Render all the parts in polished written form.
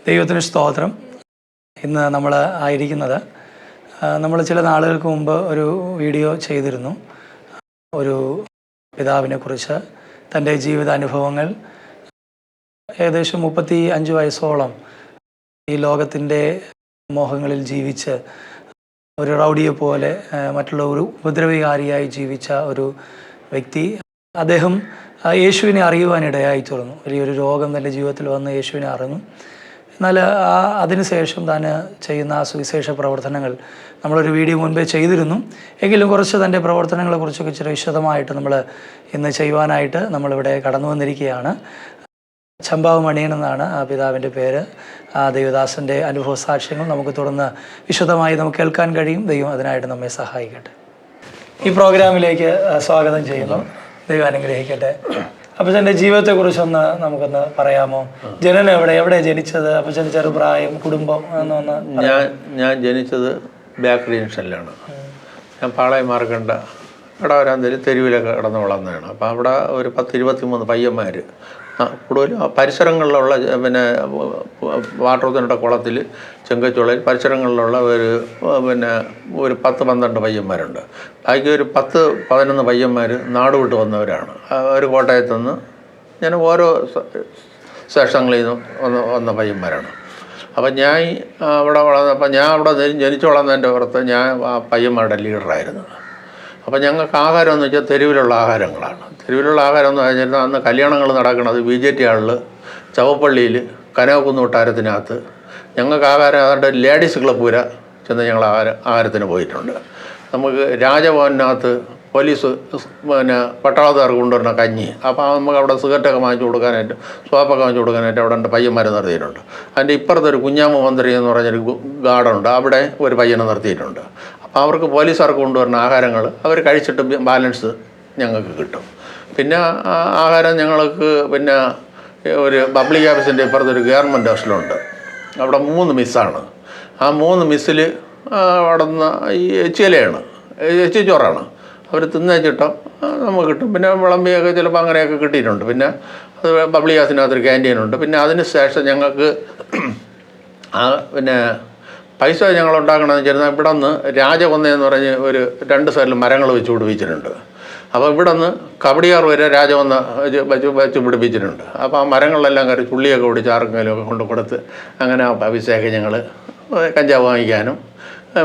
ദൈവത്തിന് സ്തോത്രം. ഇന്ന് നമ്മൾ ആയിരിക്കുന്നത് നമ്മൾ ചില നാളുകൾക്ക് മുമ്പ് ഒരു വീഡിയോ ചെയ്തിരുന്നു. ഒരു പിതാവിനെ കുറിച്ച് തൻ്റെ ജീവിതാനുഭവങ്ങൾ. ഏകദേശം 35 വയസ്സോളം ഈ ലോകത്തിൻ്റെ മോഹങ്ങളിൽ ജീവിച്ച് ഒരു റൗഡിയെ പോലെ മറ്റുള്ള ഒരു ഉപദ്രവകാരിയായി ജീവിച്ച ഒരു വ്യക്തി. അദ്ദേഹം യേശുവിനെ അറിയുവാനിടയായി തീർന്നു. വലിയൊരു രോഗം തൻ്റെ ജീവിതത്തിൽ വന്ന് യേശുവിനെ അറിഞ്ഞു. എന്നാൽ അതിനുശേഷം താൻ ചെയ്യുന്ന ആ സുവിശേഷ പ്രവർത്തനങ്ങൾ നമ്മളൊരു വീഡിയോ മുൻപേ ചെയ്തിരുന്നു. എങ്കിലും കുറച്ച് തൻ്റെ പ്രവർത്തനങ്ങളെക്കുറിച്ചൊക്കെ ഇച്ചിരി വിശദമായിട്ട് നമ്മൾ ഇന്ന് ചെയ്യുവാനായിട്ട് നമ്മളിവിടെ കടന്നു വന്നിരിക്കുകയാണ്. ചമ്പാവ് മണിയൻ എന്നാണ് ആ പിതാവിൻ്റെ പേര്. ആ ദൈവദാസൻ്റെ അനുഭവ സാക്ഷ്യങ്ങൾ നമുക്ക് തുടർന്ന് വിശദമായി നമുക്ക് കേൾക്കാൻ കഴിയും. ദൈവം അതിനായിട്ട് നമ്മെ സഹായിക്കട്ടെ. ഈ പ്രോഗ്രാമിലേക്ക് സ്വാഗതം ചെയ്യുന്നു. ദൈവം അനുഗ്രഹിക്കട്ടെ. അപ്പച്ചൻ്റെ ജീവിതത്തെക്കുറിച്ചൊന്ന് നമുക്കൊന്ന് പറയാമോ? ജനനം എവിടെ ജനിച്ചത്? അപ്പച്ചൻ്റെ ചെറുപ്രായം, കുടുംബം എന്നൊന്ന്. ഞാൻ ജനിച്ചത് ബാക്കറി ജംഗ്ഷനിലാണ്. ഞാൻ പാളയമാർക്കണ്ട കടവരാന്തയിൽ തെരുവിലൊക്കെ കിടന്ന് വളർന്നതാണ്. അപ്പോൾ അവിടെ ഒരു 10-23 പയ്യന്മാർ, കൂടുതലും പരിസരങ്ങളിലുള്ള പിന്നെ വാട്ടർത്തിനുള്ള കുളത്തിൽ, ചെങ്കച്ചുളയിൽ പരിസരങ്ങളിലുള്ള ഒരു 10-12 പയ്യന്മാരുണ്ട്. ബാക്കി ഒരു 10-11 പയ്യന്മാർ നാട് വിട്ട് വന്നവരാണ്. ഒരു കോട്ടയത്തു നിന്ന് ഞാൻ ഓരോ സ്റ്റേഷനുകളിൽ നിന്ന് വന്ന പയ്യന്മാരാണ്. അപ്പം ഞാൻ അവിടെ വളർന്നപ്പോൾ ഞാൻ അവിടെ ജനിച്ചു വളർന്നതിൻ്റെ പുറത്ത് ഞാൻ ആ പയ്യന്മാരുടെ ലീഡറായിരുന്നു. അപ്പോൾ ഞങ്ങൾക്ക് ആഹാരം എന്ന് വെച്ചാൽ തെരുവിലുള്ള ആഹാരങ്ങളാണ്. തെരുവിലുള്ള ആഹാരം എന്ന് പറഞ്ഞാൽ അന്ന് കല്യാണങ്ങൾ നടക്കുന്നത് BJT ഹാളിൽ, ചവപ്പള്ളിയിൽ, കനകക്കുന്ന് കൊട്ടാരത്തിനകത്ത്. ഞങ്ങൾക്ക് ആഹാരം അതുകൊണ്ട് ലേഡീസ് ക്ലബ്ബ് വരെ ചെന്ന് ഞങ്ങൾ ആഹാരത്തിന് പോയിട്ടുണ്ട്. നമുക്ക് രാജഭവനകത്ത് പോലീസ് പട്ടാളക്കാർക്ക് കൊണ്ടുവരുന്ന കഞ്ഞി. അപ്പോൾ നമുക്ക് അവിടെ സിഗരറ്റൊക്കെ വാങ്ങിച്ചു കൊടുക്കാനായിട്ട്, സോപ്പൊക്കെ വാങ്ങിച്ചു കൊടുക്കാനായിട്ട് അവിടെ പയ്യന്മാർ നിർത്തിയിട്ടുണ്ട്. അതിൻ്റെ ഇപ്പുറത്തൊരു കുഞ്ഞാമ്മ മന്ത്രി എന്ന് പറഞ്ഞൊരു ഗാർഡുണ്ട്, അവിടെ ഒരു പയ്യനെ നിർത്തിയിട്ടുണ്ട്. അപ്പോൾ അവർക്ക് പോലീസുകാർക്ക് കൊണ്ടുവരുന്ന ആഹാരങ്ങൾ അവർ കഴിച്ചിട്ട് ബാലൻസ് ഞങ്ങൾക്ക് കിട്ടും. പിന്നെ ആഹാരം ഞങ്ങൾക്ക് ഒരു പബ്ലിക് ഓഫീസിൻ്റെ ഇപ്പുറത്തൊരു ഗവൺമെൻറ് ഹോസ്റ്റലുണ്ട്. അവിടെ 3 മിസ്സാണ്. ആ 3 മിസ്സിൽ അവിടെ നിന്ന് ഈ എച്ചിലയാണ്, എച്ചിച്ചോറാണ്. അവർ തിന്നേച്ചിട്ടോ നമുക്ക് കിട്ടും. പിന്നെ വിളമ്പിയൊക്കെ ചിലപ്പോൾ അങ്ങനെയൊക്കെ കിട്ടിയിട്ടുണ്ട്. പിന്നെ അത് പബ്ലിക് ഓഫീസിനകത്തൊരു ക്യാൻറ്റീനുണ്ട്. പിന്നെ അതിന് ശേഷം ഞങ്ങൾക്ക് പൈസ ഞങ്ങൾ ഉണ്ടാക്കണമെന്ന് വെച്ചാൽ ഇവിടെ നിന്ന് രാജകൊന്നയെന്ന് പറഞ്ഞ് ഒരു 2 സൈഡിൽ മരങ്ങൾ വെച്ച് പിടിപ്പിച്ചിട്ടുണ്ട്. അപ്പോൾ ഇവിടെ നിന്ന് കബഡിയാർ വരെ രാജകൊന്ന വെച്ച് പിടിപ്പിച്ചിട്ടുണ്ട്. അപ്പോൾ ആ മരങ്ങളിലെല്ലാം കയറി ചുള്ളിയൊക്കെ പിടിച്ച് ആർക്കെങ്കിലും ഒക്കെ കൊണ്ട് കൊടുത്ത് അങ്ങനെ പൈസയൊക്കെ ഞങ്ങൾ കഞ്ചാവ് വാങ്ങിക്കാനും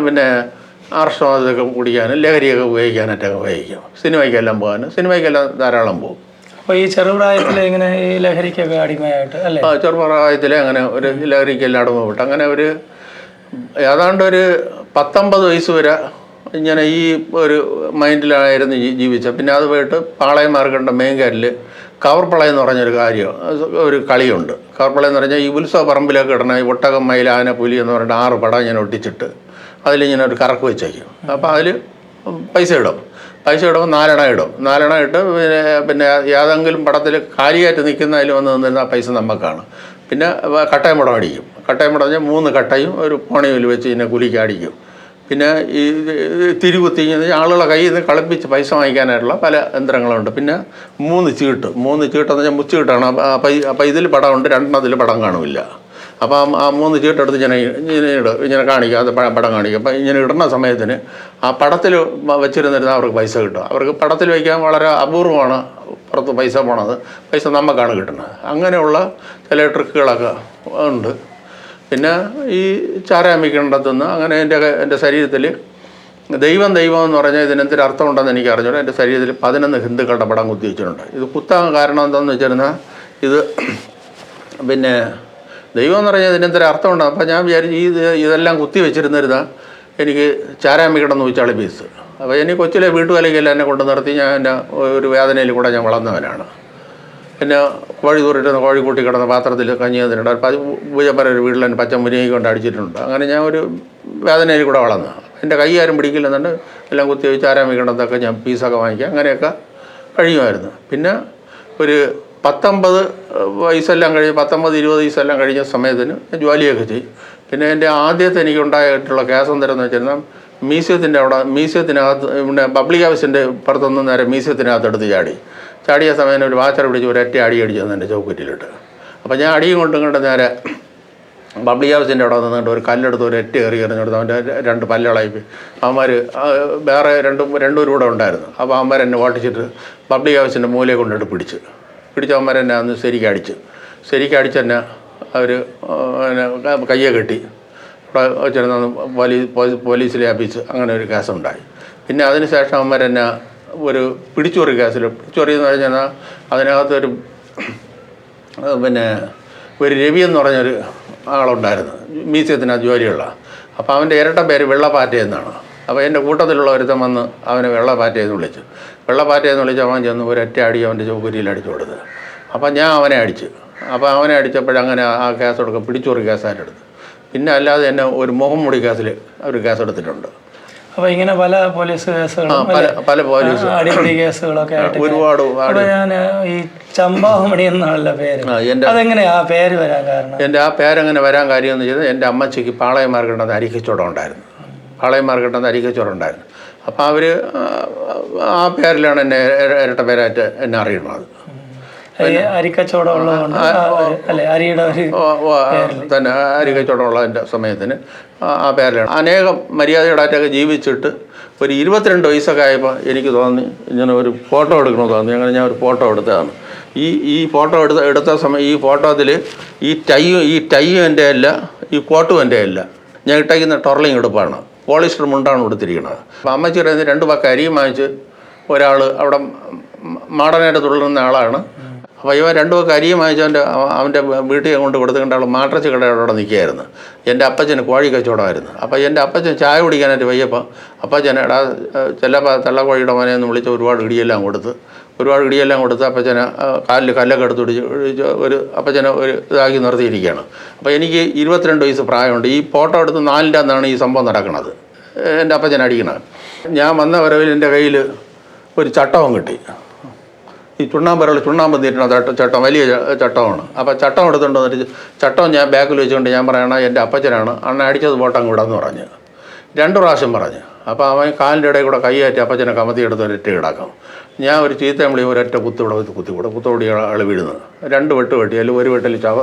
പിന്നെ ആർഷമതൊക്കെ കുടിക്കാനും ലഹരിയൊക്കെ ഉപയോഗിക്കാനായിട്ടൊക്കെ ഉപയോഗിക്കും. സിനിമയ്ക്കെല്ലാം പോകാനും, സിനിമയ്ക്കെല്ലാം ധാരാളം പോകും. അപ്പോൾ ഈ ചെറുപ്രായത്തിൽ ഇങ്ങനെ ഈ ലഹരിക്കൊക്കെ അടിമയായിട്ട് അല്ലേ? ചെറുപ്രായത്തിൽ അങ്ങനെ ഒരു ലഹരിക്കെല്ലാം അടിമപ്പെട്ട് അങ്ങനെ ഒരു ഏതാണ്ട് ഒരു 19 വയസ്സ് വരെ ഇങ്ങനെ ഈ ഒരു മൈൻഡിലായിരുന്നു ജീവിച്ചത്. പിന്നെ അത് പോയിട്ട് പാളയമാർക്കണ്ട മെയിൻകാരിൽ കവർപ്പളയം എന്ന് പറഞ്ഞൊരു ഒരു കളിയുണ്ട്. കവർപ്പളയം എന്ന് പറഞ്ഞാൽ ഈ ഉത്സവ പറമ്പിലൊക്കെ ഇടണം. ഈ ഒട്ടകം, മയിൽ, ആന, പുലി എന്ന് പറഞ്ഞിട്ട് 6 പടം ഇങ്ങനെ ഒട്ടിച്ചിട്ട് അതിലിങ്ങനെ ഒരു കറക്ക് വെച്ചേക്കും. അപ്പോൾ അതിൽ പൈസ ഇടുമ്പോൾ 4 എണ്ണം ഇടും. 4 എണ്ണം ഇട്ട് പിന്നെ ഏതെങ്കിലും പടത്തിൽ കാലിയായിട്ട് നിൽക്കുന്നതിൽ വന്ന് നിന്നിരുന്ന ആ പൈസ നമുക്കാണ്. പിന്നെ കട്ടയം പടം അടിക്കും. കട്ടയം പടം പറഞ്ഞാൽ 3 കട്ടയും ഒരു പോണിയിൽ വെച്ച് ഇതിനെ കുലിക്ക് അടിക്കും. പിന്നെ ഈ തിരികുത്തി ആളുകളെ കയ്യിൽ നിന്ന് കളിപ്പിച്ച് പൈസ വാങ്ങിക്കാനായിട്ടുള്ള പല യന്ത്രങ്ങളുണ്ട്. പിന്നെ 3 ചീട്ടെന്ന് വെച്ചാൽ മുച്ചീട്ടാണ്. അപ്പോൾ ഇതിൽ പടമുണ്ട്, 2 പടം കാണില്ല. അപ്പോൾ ആ 3 ചീട്ടെടുത്ത് ഇങ്ങനെ കാണിക്കുക, അത് പടം കാണിക്കുക. അപ്പോൾ ഇങ്ങനെ ഇടുന്ന സമയത്തിന് ആ പടത്തിൽ വെച്ചിരുന്നിരുന്ന അവർക്ക് പൈസ കിട്ടും. അവർക്ക് പടത്തിൽ വയ്ക്കാൻ വളരെ അപൂർവമാണ് പുറത്ത് പൈസ പോണത്. പൈസ നമുക്കാണ് കിട്ടുന്നത്. അങ്ങനെയുള്ള ചില ട്രിക്കുകളൊക്കെ ഉണ്ട്. പിന്നെ ഈ ചാരാമിക്കണ്ടത്തുനിന്ന് അങ്ങനെ എൻ്റെ ശരീരത്തിൽ ദൈവം എന്ന് പറഞ്ഞാൽ ഇതിനെന്തൊരു അർത്ഥമുണ്ടെന്ന് എനിക്ക് അറിഞ്ഞൂടെ. എൻ്റെ ശരീരത്തിൽ 11 ഹിന്ദുക്കളുടെ പടം കുത്തി വെച്ചിട്ടുണ്ട്. ഇത് കുത്താൻ കാരണം എന്താണെന്ന് വെച്ചിരുന്നാൽ ഇത് പിന്നെ ദൈവം എന്ന് പറഞ്ഞാൽ ഇതിനെന്തൊരു അർത്ഥമുണ്ട്. അപ്പോൾ ഞാൻ വിചാരിച്ചു ഇതെല്ലാം കുത്തി വെച്ചിരുന്നിരുന്ന എനിക്ക് ചാരാമിക്കണ്ടെന്ന് വെച്ചാളി പീസ്. അപ്പോൾ എനിക്ക് കൊച്ചിലെ വീട്ടുകാലേക്കെല്ലാം എന്നെ കൊണ്ട് നിർത്തി. ഞാൻ എൻ്റെ ഒരു വേദനയിൽ കൂടെ ഞാൻ വളർന്നവനാണ്. പിന്നെ കോഴി തൂറിട്ട് കോഴി കൂട്ടി കിടന്ന പാത്രത്തിൽ കഞ്ഞി തന്നിട്ടുണ്ട്. പൂജപ്പര ഒരു വീട്ടിൽ എൻ്റെ പച്ച മുരിങ്ങ കൊണ്ട് അടിച്ചിട്ടുണ്ട്. അങ്ങനെ ഞാൻ ഒരു വേദനയിൽ കൂടെ വളർന്നു. എൻ്റെ കൈ ആരും പിടിക്കില്ലെന്നുണ്ട് എല്ലാം കുത്തി വെച്ച് ചാരാമിക്കണ്ടത്തൊക്കെ ഞാൻ പീസൊക്കെ വാങ്ങിക്കുക. അങ്ങനെയൊക്കെ കഴിയുമായിരുന്നു. പിന്നെ ഒരു 19 വയസ്സെല്ലാം കഴിഞ്ഞ് 19-20 വയസ്സെല്ലാം കഴിഞ്ഞ സമയത്തിന് ഞാൻ ജോലിയൊക്കെ ചെയ്യും. പിന്നെ എൻ്റെ ആദ്യത്തെ എനിക്കുണ്ടായിട്ടുള്ള കേസെന്തരം എന്ന് വെച്ചിരുന്നാൽ മ്യൂസിയത്തിനകത്ത് പിന്നെ പബ്ലിക് ഓഫീസിൻ്റെ പുറത്തുനിന്ന് നേരെ മ്യൂസിയത്തിനകത്ത് എടുത്ത് ചാടിയ സമയം ഒരു വാച്ചർ പിടിച്ച് ഒരൊറ്റ അടി അടിച്ചു തന്നെ എൻ്റെ ചൗക്കുറ്റിലിട്ട്. അപ്പോൾ ഞാൻ അടിയും കൊണ്ടും നേരെ പബ്ലിക് ഹൗസിൻ്റെ അവിടെ നിന്നിട്ട് ഒരു കല്ലെടുത്ത് ഒരു എറ്റ് കയറി എറിഞ്ഞെടുത്ത് അവൻ്റെ 2 പല്ലുകളായി അവന്മാർ വേറെ രണ്ടുപേരും കൂടെ ഉണ്ടായിരുന്നു. അപ്പോൾ അവന്മാർ എന്നെ ഓട്ടിച്ചിട്ട് പബ്ലിക് ഹൗസിൻ്റെ മൂലയെ കൊണ്ടിട്ട് പിടിച്ച് അവന്മാർ എന്നെ അന്ന് ശരിക്കും അടിച്ച് തന്നെ അവർ കയ്യെ കെട്ടി അവിടെ ചെന്ന് പോലീസിലെ ഏൽപ്പിച്ച് അങ്ങനെ ഒരു കേസുണ്ടായി. പിന്നെ അതിനുശേഷം അവന്മാരെന്നെ ഒരു പിടിച്ചോറി കേസിൽ പിടിച്ചോറിയെന്ന് പറഞ്ഞാൽ അതിനകത്തൊരു പിന്നെ ഒരു രവി എന്ന് പറഞ്ഞൊരു ആളുണ്ടായിരുന്നു, മ്യൂസിയത്തിനകത്ത് ജോലിയുള്ള. അപ്പോൾ അവൻ്റെ ഇരട്ട പേര് വെള്ളപ്പാറ്റയെന്നാണ്. അപ്പോൾ എൻ്റെ കൂട്ടത്തിലുള്ള ഒരുത്തൻ വന്ന് അവനെ വെള്ളപ്പാറ്റയെന്ന് വിളിച്ചു. അവൻ ചെന്ന് ഒരൊറ്റ അടി അവൻ്റെ ചൗക്കരിയിൽ അടിച്ചു കൊടുത്ത്. അപ്പോൾ ഞാൻ അവനെ അടിച്ചു. അപ്പോൾ അവനെ അടിച്ചപ്പോഴങ്ങനെ ആ കേസെടുക്കുക പിടിച്ചോറി കേസായിട്ട് എടുത്തു. പിന്നെ അല്ലാതെ എന്നെ ഒരു മുഖംമൂടി കേസിൽ അവർ കേസെടുത്തിട്ടുണ്ട്. അപ്പോൾ ഇങ്ങനെ പല പോലീസ് കേസുകളും പല പോലീസ് അടിപിടി കേസുകളൊക്കെ ആയിട്ട് ഒരുപാട്. ഞാൻ ഈ ചമ്പാവമണി എന്നാണല്ലോ പേര്, അതെങ്ങനെയാ ആ പേര് വരാൻ കാരണം? എൻ്റെ ആ പേരങ്ങനെ വരാൻ കാര്യം എന്ന് വെച്ചാൽ എൻ്റെ അമ്മച്ചിക്ക് പാളയമാർക്കിട്ടുന്ന അരിക്കച്ചവടം ഉണ്ടായിരുന്നു. അപ്പോൾ അവർ ആ പേരിലാണ് എന്നെ ഇരട്ട പേരായിട്ട് എന്നെ അറിയുന്നത്. അരിക്കച്ചവടം ഉള്ളതുകൊണ്ട് അല്ലേ, അരിയുടെ ഒരു തന്നെ അരിക്കച്ചവടം ഉള്ളതിൻ്റെ സമയത്തിന് ആ പേരിലാണ്. അനേകം മര്യാദകളായിട്ടൊക്കെ ജീവിച്ചിട്ട് ഒരു 22 വയസ്സൊക്കെ ആയപ്പോൾ എനിക്ക് തോന്നി ഇങ്ങനെ ഒരു ഫോട്ടോ എടുക്കണമെന്ന് തോന്നി. അങ്ങനെ ഞാൻ ഒരു ഫോട്ടോ എടുത്തതാണ്. ഈ ഫോട്ടോ എടുത്ത സമയം ഈ ഫോട്ടോത്തിൽ ഈ ടൈയും എൻ്റെ അല്ല, ഈ കോട്ടും എൻ്റെ അല്ല. ഞാൻ ഇട്ടയ്ക്കുന്ന ടൊർലിങ് ഉടുപ്പാണ്, പോളിസ്റ്റർ മുണ്ടാണ് ഉടുത്തിരിക്കുന്നത്. അപ്പോൾ അമ്മച്ചി പറയുന്നത് 2 പക്ക അരിയും വാങ്ങിച്ച് ഒരാൾ അവിടെ മാടനായിട്ട് തുടരുന്ന ആളാണ്. അപ്പോൾ ഇവൻ 2 പക്ക അരിയും വാങ്ങിച്ച് അവൻ്റെ വീട്ടിൽ കൊണ്ട് കൊടുത്തുകൊണ്ട് ആൾ മാട്രച്ച് കടയുടെ അവിടെ നിൽക്കുകയായിരുന്നു. എൻ്റെ അപ്പച്ചന് കോഴി കച്ചവടമായിരുന്നു. അപ്പോൾ എൻ്റെ അപ്പച്ചൻ ചായ കുടിക്കാനായിട്ട് വയ്യപ്പോൾ അപ്പച്ചൻ ചിലപ്പോൾ തള്ളക്കോഴിയുടെ മോനെന്ന് വിളിച്ച് ഒരുപാട് ഇടിയെല്ലാം കൊടുത്ത് അപ്പച്ചനെ കാലിൽ കല്ലൊക്കെ എടുത്ത് പിടിച്ച് അപ്പച്ചനെ ഒരു ഇതാക്കി നിർത്തിയിരിക്കുകയാണ്. അപ്പോൾ എനിക്ക് 22 വയസ്സ് പ്രായമുണ്ട്. ഈ ഫോട്ടോ എടുത്ത് 4ൻ്റെ അന്നാണ് ഈ സംഭവം നടക്കുന്നത്, എൻ്റെ അപ്പച്ചൻ അടിക്കണത്. ഞാൻ വന്ന വരവിൽ എൻ്റെ കയ്യിൽ ഒരു ചട്ടവും കിട്ടി. ഈ ചുണ്ണാമ്പ് തീരുന്ന ചട്ടം, വലിയ ചട്ടമാണ്. അപ്പോൾ ചട്ടം എടുത്തുകൊണ്ട് വന്നിട്ട് ചട്ടം ഞാൻ ബാക്കിൽ വെച്ചുകൊണ്ട് ഞാൻ പറയണം എൻ്റെ അപ്പച്ചനാണ് അണ്ണ അടിച്ചത് പോട്ടം കൂടാന്ന് പറഞ്ഞ് 2 പ്രാവശ്യം പറഞ്ഞ്. അപ്പോൾ അവൻ കാലിൻ്റെ ഇടയിൽ കൂടെ കൈയാറ്റി അപ്പച്ചനെ കമത്തി എടുത്ത് ഒരൊറ്റ കിടക്കും. ഞാൻ ഒരു ചീത്തവിളി ഒരൊറ്റ കുത്തോടി ആൾ വീഴുന്നത്. 2 വെട്ട് വെട്ടി, അല്ലെങ്കിൽ ഒരു വെട്ടിൽ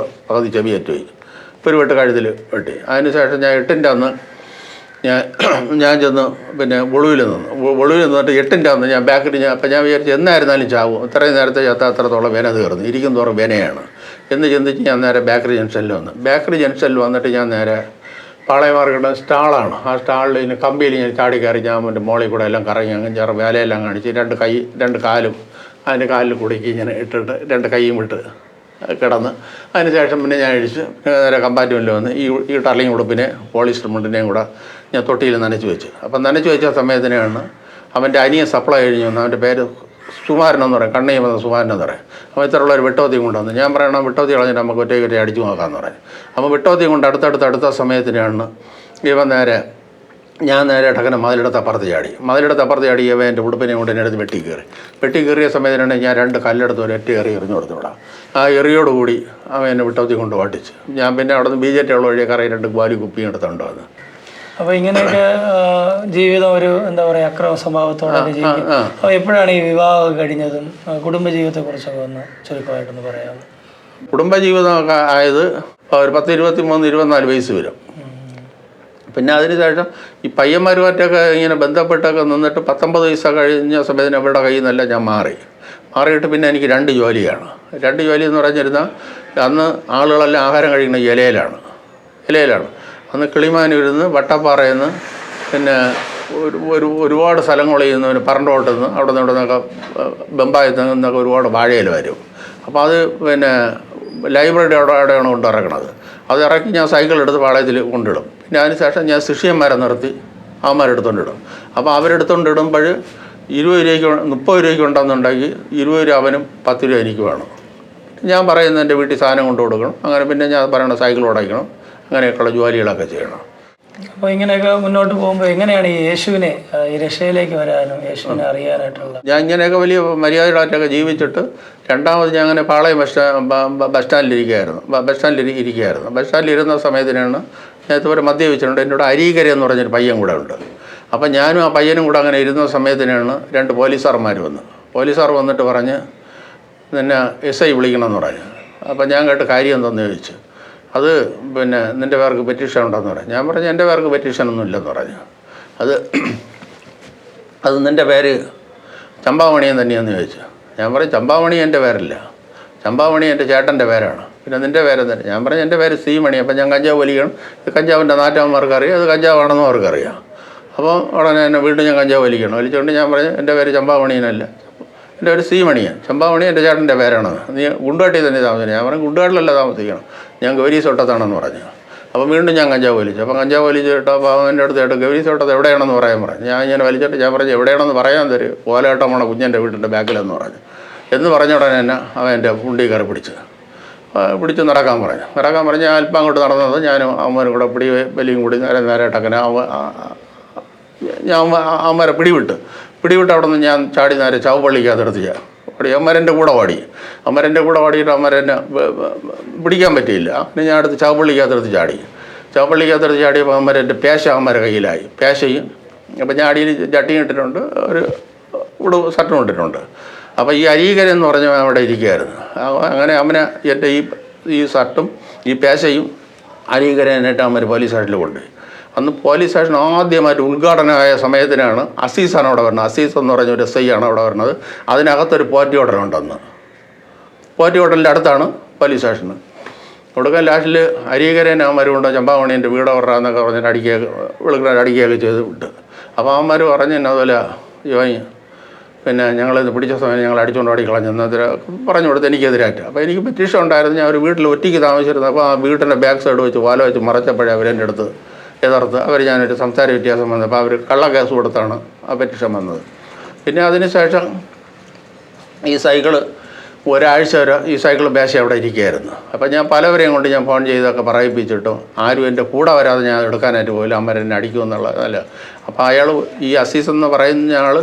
പകുതി ചെവിയേറ്റുപോയി, ഒരു വെട്ട് കഴുത്തിൽ വെട്ടി. അതിനുശേഷം ഞാൻ 8ൻ്റെ അന്ന് ഞാൻ ചെന്ന് പിന്നെ ഒളിവിൽ നിന്നിട്ട് 8ൻ്റെ അന്ന് ഞാൻ ബാക്കിൽ അപ്പം ഞാൻ വിചാരിച്ചു എന്നായിരുന്നാലും ചാവും, ഇത്രയും നേരത്തെ ചത്ത അത്രത്തോളം വേന തീർന്നു, ഇരിക്കും തോറും വേനയാണ് എന്ന് ചിന്തിച്ച് ഞാൻ നേരെ ബേക്കറി ജംഗ്ഷനിൽ വന്നിട്ട് ഞാൻ നേരെ പാളയമാർക്കിട്ട സ്റ്റാളാണ്. ആ സ്റ്റാളിൽ ഇനി കമ്പിയിൽ ഞാൻ ചാടി കയറി ഞാൻ എൻ്റെ മോളിൽ കൂടെ എല്ലാം കറങ്ങി അങ്ങനെ ചെറു വേലയെല്ലാം കാണിച്ച് 2 കാലും അതിൻ്റെ കാലിൽ കുടുക്കി ഇങ്ങനെ ഇട്ടിട്ട് 2 കൈയും വിട്ട് കിടന്ന് അതിനുശേഷം പിന്നെ ഞാൻ അഴിച്ച് നേരെ കമ്പാർട്ട്മെൻറ്റിൽ വന്ന് ഈ ടർലിങ് ഉടുപ്പിനെ പോളിസ്റ്റർ മുണ്ടിനെയും കൂടെ ഞാൻ തൊട്ടിയിൽ നനച്ച് വെച്ച്. അപ്പം നനച്ച് വെച്ച സമയത്തിനാണ് അവൻ്റെ അനിയൻ സപ്ലൈ കഴിഞ്ഞ് വന്ന്, അവൻ്റെ പേര് സുമാരനെന്ന് പറയും, കണ്ണയും വന്ന സുമാരനെന്ന് പറയും. അപ്പോൾ ഇത്തരമുള്ള ഒരു വെട്ടോത്തിയും കൊണ്ടുവന്ന് ഞാൻ പറയണം വെട്ടോത്തി കളഞ്ഞിട്ട് നമുക്ക് ഒറ്റയ്ക്ക് അടിച്ചു നോക്കാമെന്ന് പറയും. അപ്പോൾ വെട്ടോത്തിയും കൊണ്ട് അടുത്ത സമയത്തിനാണ് ഇവൻ ഞാൻ നേരെ ടക്കനെ മതിലെടുത്ത് അപ്പുറത്ത് ചാടി ഇവൻ എൻ്റെ ഉടുപ്പിനെ കൊണ്ട് എന്നെ എടുത്ത് വെട്ടി കയറിയ സമയത്തിനാണ് ഞാൻ 2 കല്ലെടുത്ത് ഒരൊറ്റ എറിഞ്ഞു കൊടുത്തു വിടാം. ആ എറിയോടുകൂടി അവൻ എന്നെ വിട്ടോത്തി കൊണ്ട് ഓട്ടിച്ച്. ഞാൻ പിന്നെ അവിടെ നിന്ന് BJT ഉള്ള വഴിയെ കറയി 2 ഗ്വാലി കുപ്പിയും എടുത്തുകൊണ്ട് വന്ന്. അപ്പോൾ ഇങ്ങനെയൊക്കെ ജീവിതം ഒരു എന്താ പറയുക അക്രമ സ്വഭാവത്തോടൊക്കെ ജീവിക്കും. അപ്പോൾ എപ്പോഴാണ് ഈ വിവാഹം കഴിഞ്ഞതും കുടുംബജീവിതത്തെക്കുറിച്ചൊക്കെ ഒന്ന് ചുരുക്കമായിട്ടൊന്ന് പറയാം? കുടുംബജീവിതമൊക്കെ ആയത് ഒരു 23-24 വയസ്സ് വരും. പിന്നെ അതിനുശേഷം ഈ പയ്യന്മാരുമായിട്ടൊക്കെ ഇങ്ങനെ ബന്ധപ്പെട്ടൊക്കെ നിന്നിട്ട് 19 വയസ്സൊക്കെ കഴിഞ്ഞ സമയത്തിന് അവരുടെ കയ്യിൽ നിന്നല്ല ഞാൻ മാറിയിട്ട് പിന്നെ എനിക്ക് 2 ജോലിയാണ്. 2 ജോലി എന്ന് പറഞ്ഞിരുന്നാൽ അന്ന് ആളുകളെല്ലാം ആഹാരം കഴിക്കുന്ന ഇലയിലാണ്. അന്ന് കിളിമാനൂരിൽ വട്ടപ്പാറയിൽ നിന്ന് പിന്നെ ഒരുപാട് സ്ഥലങ്ങളിൽ നിന്ന് പറണ്ടോട്ടിൽ നിന്ന് അവിടെ നിന്നൊക്കെ ബമ്പായത്ത് നിന്നൊക്കെ ഒരുപാട് വാഴയിൽ വരും. അപ്പോൾ അത് പിന്നെ ലൈബ്രറി അവിടെയാണ് കൊണ്ടിറക്കണത്. അത് ഇറക്കി ഞാൻ സൈക്കിൾ എടുത്ത് പാളയത്തിൽ കൊണ്ടിടും. പിന്നെ അതിനുശേഷം ഞാൻ ശിഷ്യന്മാരെ നിർത്തി അവന്മാരെടുത്തോണ്ടിടും. അപ്പോൾ അവരെടുത്തോണ്ടിടുമ്പോൾ 20 രൂപയ്ക്ക് 30 രൂപയ്ക്ക് ഉണ്ടെന്നുണ്ടെങ്കിൽ 20 രൂപ അവനും 10 രൂപ എനിക്ക് വേണം. ഞാൻ പറയുന്നത് എൻ്റെ വീട്ടിൽ സാധനം കൊണ്ടു കൊടുക്കണം. അങ്ങനെ പിന്നെ ഞാൻ പറയണ സൈക്കിൾ ഓടിക്കണം, അങ്ങനെയൊക്കെയുള്ള ജോലികളൊക്കെ ചെയ്യണം. അപ്പോൾ ഇങ്ങനെയൊക്കെ മുന്നോട്ട് പോകുമ്പോൾ എങ്ങനെയാണ് ഈ യേശുവിനെ ഈ രക്ഷയിലേക്ക് വരാനും യേശുവിനെ അറിയാനായിട്ടുള്ള? ഞാൻ ഇങ്ങനെയൊക്കെ വലിയ മര്യാദകളായിട്ടൊക്കെ ജീവിച്ചിട്ട് രണ്ടാമത് ഞാൻ അങ്ങനെ പാളയം ബസ് സ്റ്റാൻഡിലിരിക്കുകയായിരുന്നു. ബസ് ഞാൻ ഇതുവരെ മദ്യപിച്ചിട്ടുണ്ട്. എന്നോട് അരീകര എന്ന് പറഞ്ഞൊരു പയ്യൻ കൂടെ ഉണ്ട്. അപ്പം ഞാനും ആ പയ്യനും കൂടെ അങ്ങനെ ഇരുന്ന സമയത്തിനാണ് 2 പോലീസുകാരന്മാർ വന്നിട്ട് പറഞ്ഞ് നിന്നെ SI വിളിക്കണമെന്ന് പറഞ്ഞു. അപ്പം ഞാൻ കേട്ട് കാര്യം എന്താണെന്ന് ചോദിച്ചു. അത് പിന്നെ നിൻ്റെ പേർക്ക് പെറ്റീഷൻ ഉണ്ടെന്ന് പറഞ്ഞു. ഞാൻ പറഞ്ഞു എൻ്റെ പേർക്ക് പെറ്റീഷനൊന്നും ഇല്ലെന്ന് പറഞ്ഞു. അത് നിൻ്റെ പേര് ചമ്പാമണിയൻ തന്നെയാണെന്ന് ചോദിച്ചു. ഞാൻ പറഞ്ഞു ചമ്പാമണി എൻ്റെ പേരല്ല, ചമ്പാമണി എൻ്റെ ചേട്ടൻ്റെ പേരാണ്. പിന്നെ നിൻ്റെ പേരെന്താ? ഞാൻ പറഞ്ഞു എൻ്റെ പേര് സി മണി. അപ്പം ഞാൻ കഞ്ചാവ് വലിക്കണം, ഇത് കഞ്ചാവിൻ്റെ നാറ്റവന്മാർക്ക് അറിയാം, അത് കഞ്ചാവാണെന്നും അവർക്കറിയാം. അപ്പോൾ ഉടനെ എന്നെ വീണ്ടും ഞാൻ കഞ്ചാവ് വലിച്ചുകൊണ്ട് ഞാൻ പറഞ്ഞു എൻ്റെ പേര് ചമ്പാമണിയനല്ല, എൻ്റെ പേര് സി മണിയാണ്, ചമ്പാമണി എൻ്റെ ചേട്ടൻ്റെ പേരാണ്. നീ ഗുണ്ടുകാട്ടിൽ തന്നെ താമസിക്കണം. ഞാൻ പറഞ്ഞു ഗുണ്ടുകാട്ടിലല്ല താമസിക്കണം, ഞാൻ ഗൗരീസോട്ടത്താണെന്ന് പറഞ്ഞു. അപ്പോൾ വീണ്ടും ഞാൻ കഞ്ചാവ് വലിച്ചു. അപ്പം കഞ്ചാവ് വലിച്ചിട്ട് അപ്പോൾ എൻ്റെ അടുത്ത് ചേട്ടൻ ഗൗരീസോട്ടത്ത് എവിടെയാണെന്ന് പറയാൻ പറഞ്ഞു. ഞാൻ ഇങ്ങനെ വലിച്ചിട്ട് ഞാൻ പറഞ്ഞു എവിടെയാണെന്ന് പറയാൻ തരും, ഓലയോട്ടമാണ് കുഞ്ഞൻ്റെ വീട്ടിൻ്റെ ബാക്കിലെന്ന് പറഞ്ഞു. എന്ന് പറഞ്ഞ ഉടനെ തന്നെ അവൻ എൻ്റെ പുണ്ടി കയറി പിടിച്ച് നടക്കാൻ പറഞ്ഞ് ഞാൻ അല്പം അങ്ങോട്ട് നടന്നത് ഞാനും അമ്മരും കൂടെ വലിയും കൂടി നേരായിട്ടങ്ങനെ ഞാൻ അമ്മരെ പിടിവിട്ട് അവിടെ നിന്ന് ഞാൻ ചാടി നേരെ ചാവുപള്ളിക്കകത്തെടുത്ത് അമ്മരെൻ്റെ കൂടെ പാടിയിട്ട് അമ്മരെന്നെ പിടിക്കാൻ പറ്റിയില്ല. പിന്നെ ഞാൻ അടുത്ത് ചാവുപള്ളിക്കകത്തെടുത്ത് ചാടിയപ്പോൾ അമ്മരെൻ്റെ അമ്മരെ കയ്യിലായി പേശയും. അപ്പം ഞാൻ അടിയിൽ ചട്ടിയും ഇട്ടിട്ടുണ്ട്, ഒരു ഷർട്ടും ഇട്ടിട്ടുണ്ട്. അപ്പോൾ ഈ അരീകരൻ എന്ന് പറഞ്ഞാൽ അവിടെ ഇരിക്കുകയായിരുന്നു. അങ്ങനെ അമ്മനെ എൻ്റെ ഈ ഷർട്ടും ഈ പേശയും അരീകരനായിട്ട് അമ്മ പോലീസ് സ്റ്റേഷനിൽ കൊണ്ടുപോയി. അന്ന് പോലീസ് സ്റ്റേഷൻ ആദ്യമായിട്ട് ഉദ്ഘാടനമായ സമയത്തിനാണ് അസീസാണ് അവിടെ വരുന്നത്. അസീസ് എന്ന് പറഞ്ഞ ഒരു SI ആണ് അവിടെ വരുന്നത്. അതിനകത്തൊരു പോറ്റി ഹോട്ടലുണ്ടെന്ന്. പോറ്റി ഹോട്ടലിൻ്റെ അടുത്താണ് പോലീസ് സ്റ്റേഷൻ. കൊടുക്കാൻ ലാസ്റ്റിൽ അരീകരൻ അവന്മാർ കൊണ്ട് ചമ്പാമണീൻ്റെ വീട് പറഞ്ഞെന്നൊക്കെ പറഞ്ഞിട്ട് അടിക്കുകയൊക്കെ ചെയ്ത് വിട്ട്. അപ്പോൾ അവന്മാർ പറഞ്ഞു അതുപോലെ പിന്നെ ഞങ്ങളിത് പിടിച്ച സമയം ഞങ്ങൾ അടിച്ചുകൊണ്ട് കളഞ്ഞെന്നതിന് പറഞ്ഞു കൊടുത്ത് എനിക്കെതിരായിട്ട്. അപ്പോൾ എനിക്ക് പെറ്റീഷൻ ഉണ്ടായിരുന്നു. ഞാൻ ഒരു വീട്ടിൽ ഒറ്റയ്ക്ക് താമസിച്ചിരുന്നു. അപ്പോൾ ആ വീട്ടിൻ്റെ ബാക്ക് സൈഡ് വെച്ച് വാല വെച്ച് മറച്ചപ്പോഴേ അവരെൻ്റെ അടുത്ത് എതിർത്ത് ഞാനൊരു സംസാര വ്യത്യാസം വന്നത്. അപ്പോൾ അവർ കള്ള കേസ് കൊടുത്താണ് ആ പെറ്റീഷൻ വന്നത്. പിന്നെ അതിന് ശേഷം ഈ സൈക്കിള് ഒരാഴ്ച വരെ ഈ സൈക്കിൾ ബാശ അവിടെ ഇരിക്കുകയായിരുന്നു. അപ്പോൾ ഞാൻ പലവരെയും കൊണ്ട് ഞാൻ ഫോൺ ചെയ്തൊക്കെ പറയിപ്പിച്ചിട്ടും ആരും എൻ്റെ കൂടെ വരാതെ ഞാൻ എടുക്കാനായിട്ട് പോയില്ല. അമ്മരെന്നെ അടിക്കുമെന്നുള്ളതല്ല. അപ്പോൾ അയാൾ ഈ അസീസ് എന്ന് പറയുന്ന ആൾ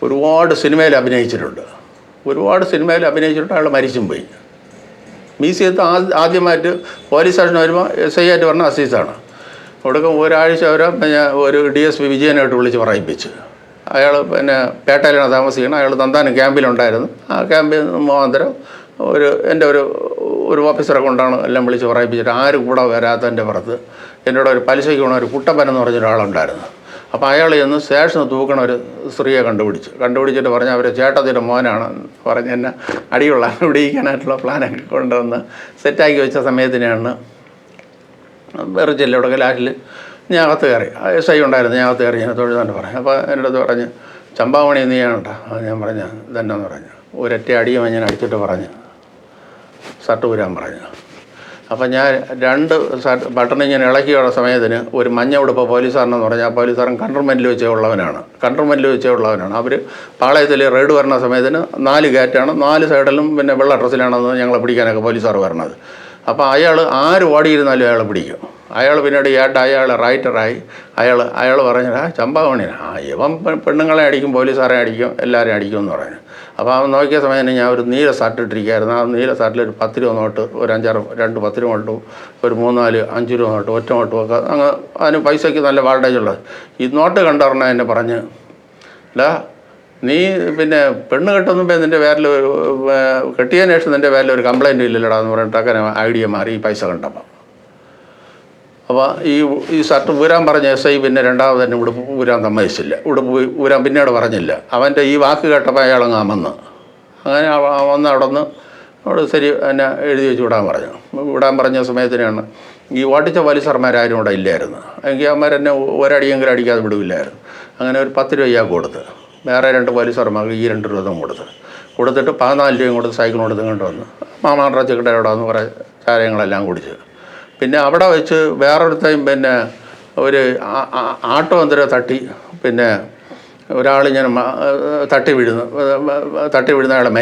ഒരുപാട് സിനിമയിൽ അഭിനയിച്ചിട്ടുണ്ട്. അയാൾ മരിച്ചും പോയി. മ്യൂസിയത്ത് ആദ്യമായിട്ട് പോലീസ് സ്റ്റേഷൻ വരുമ്പോൾ SI ആയിട്ട് പറഞ്ഞ അസീസാണ്. അവിടെ ഒരാഴ്ച വരെ ഒരു DSP വിജയനായിട്ട് വിളിച്ച് പറയിപ്പിച്ച്. അയാൾ പിന്നെ പേട്ടയിലാണ് താമസിക്കുന്നത്. അയാൾ തന്താനം ക്യാമ്പിലുണ്ടായിരുന്നു. ആ ക്യാമ്പിൽ മുഖാന്തരം എൻ്റെ ഒരു ഓഫീസറെ കൊണ്ടാണ് എല്ലാം വിളിച്ച് പറയിപ്പിച്ചിട്ട് ആരും കൂടെ വരാത്തതിൻ്റെ പുറത്ത് എന്നോട് ഒരു പലിശയ്ക്ക് പോണ ഒരു കുട്ടപ്പൻ എന്ന് പറഞ്ഞൊരാളുണ്ടായിരുന്നു. അപ്പോൾ അയാൾ ചെന്ന് സ്റ്റേഷന് തൂക്കണ ഒരു സ്ത്രീയെ കണ്ടുപിടിച്ചിട്ട് പറഞ്ഞ് അവരെ ചേട്ടത്തിൻ്റെ മോനാണ് പറഞ്ഞ് എന്നെ അടിയുള്ള പിടിക്കാനായിട്ടുള്ള പ്ലാനൊക്കെ കൊണ്ടുവന്ന് സെറ്റാക്കി വെച്ച സമയത്തിനാണ് വെറിച്ചില്ല. ഇവിടെ ലാസ്റ്റിൽ ഞാൻ അകത്ത് കയറി. SI ഉണ്ടായിരുന്നു. ഞാൻ അകത്ത് കയറി. ഞാൻ തൊഴിൽ തന്നെ പറഞ്ഞു. അപ്പോൾ എൻ്റെ അടുത്ത് പറഞ്ഞ് ചമ്പാമണി നീയാണോ? ഞാൻ പറഞ്ഞു ഇതെന്നു പറഞ്ഞു. ഒരൊറ്റ അടിയും ഞാൻ അടിച്ചിട്ട് പറഞ്ഞു ഷർട്ട് ഊരാൻ പറഞ്ഞു. അപ്പം ഞാൻ 2 ബട്ടൺ ഇങ്ങനെ ഇളക്കിയുള്ള സമയത്തിന് ഒരു മഞ്ഞ ഉടുപ്പ് പോലീസുകാരനെന്ന് പറഞ്ഞാൽ ആ പോലീസുകാരൻ കൺട്രോൾമെൻറ്റിൽ വെച്ചേ ഉള്ളവനാണ്. അവർ പാളയത്തിൽ റെയ്ഡ് വരുന്ന സമയത്തിന് 4 ഗേറ്റാണ്, 4 സൈഡിലും പിന്നെ വെള്ള ഡ്രസ്സിലാണെന്ന് ഞങ്ങളെ പിടിക്കാനൊക്കെ പോലീസുകാർ വരണത്. അപ്പോൾ അയാൾ ആര് ഓടിയിരുന്നാലും അയാളെ പിടിക്കും. അയാൾ പിന്നീട് അയാൾ റൈറ്ററായി. അയാൾ പറഞ്ഞാൽ ചമ്പാമണിയാണ് ഇവൻ പെണ്ണുങ്ങളെ അടിക്കും, പോലീസുകാരെ അടിക്കും, എല്ലാവരെയും അടിക്കുമെന്ന് പറഞ്ഞു. അപ്പോൾ അവൻ നോക്കിയ സമയത്ത് ഞാൻ ഒരു നീല ഷർട്ട് ഇട്ടിരിക്കുകയായിരുന്നു. ആ നീല ഷർട്ടിൽ ഒരു 10 രൂപ നോട്ട്, ഒരു 2 10 രൂപ നോട്ടും, ഒരു 3-4 5 രൂപ നോട്ട്, ഒറ്റ നോട്ടും ഒക്കെ അങ്ങ് അതിന് പൈസയ്ക്ക് നല്ല വാൾട്ടേജ് ഉള്ളത്. ഈ നോട്ട് കണ്ടറിഞ്ഞ എന്നെ പറഞ്ഞ് നീ പിന്നെ പെണ്ണ് കെട്ടുമ്പോൾ നിൻ്റെ പേരിൽ കെട്ടിയതിന് ശേഷം നിൻ്റെ പേരിൽ ഒരു കംപ്ലയിൻറ്റ് ഇല്ലല്ലടാ എന്ന് പറഞ്ഞിട്ട് അങ്ങനെ ഐഡിയ മാറി ഈ പൈസ കണ്ടപ്പോൾ. അപ്പോൾ ഈ ഷർട്ട് ഊരാൻ പറഞ്ഞ SI പിന്നെ രണ്ടാമത് തന്നെ ഉടുപ്പ് ഊരാൻ സമ്മതിച്ചില്ല. ഉടുപ്പ് ഊരാൻ പിന്നീട് പറഞ്ഞില്ല. അവൻ്റെ ഈ വാക്ക് കേട്ടപ്പോൾ അയാളങ്ങ് അമന്ന്. അങ്ങനെ വന്ന് അവിടെ ശരി എന്നെ എഴുതി വെച്ച് വിടാൻ പറഞ്ഞ സമയത്തിനാണ് ഈ ഓട്ടിച്ച പോലീസുകാരന്മാരും ഇവിടെ ഇല്ലായിരുന്നു. എങ്കിൽ അവന്മാരെന്നെ ഒരടിയെങ്കിലും അടിക്കാതെ വിടില്ലായിരുന്നു. അങ്ങനെ ഒരു 10 രൂപ ഇയാൾക്ക് കൊടുത്ത് വേറെ 2 പോലീസുകാരന്മാർക്ക് ഈ 2 രൂപ കൊടുത്തിട്ട് 14 രൂപയും കൊടുത്ത് സൈക്കിൾ കൊടുത്ത് ഇങ്ങോട്ട് വന്ന് മാമാട്ര ചിക്കടയോടെ വന്ന് കുറേ ചാരങ്ങളെല്ലാം കുടിച്ച്. പിന്നെ അവിടെ വെച്ച് വേറൊരുത്തേയും പിന്നെ ഒരു ആട്ടോ എന്തിനോ തട്ടി പിന്നെ ഒരാൾ ഞാൻ തട്ടി വീഴുന്ന അയാളെ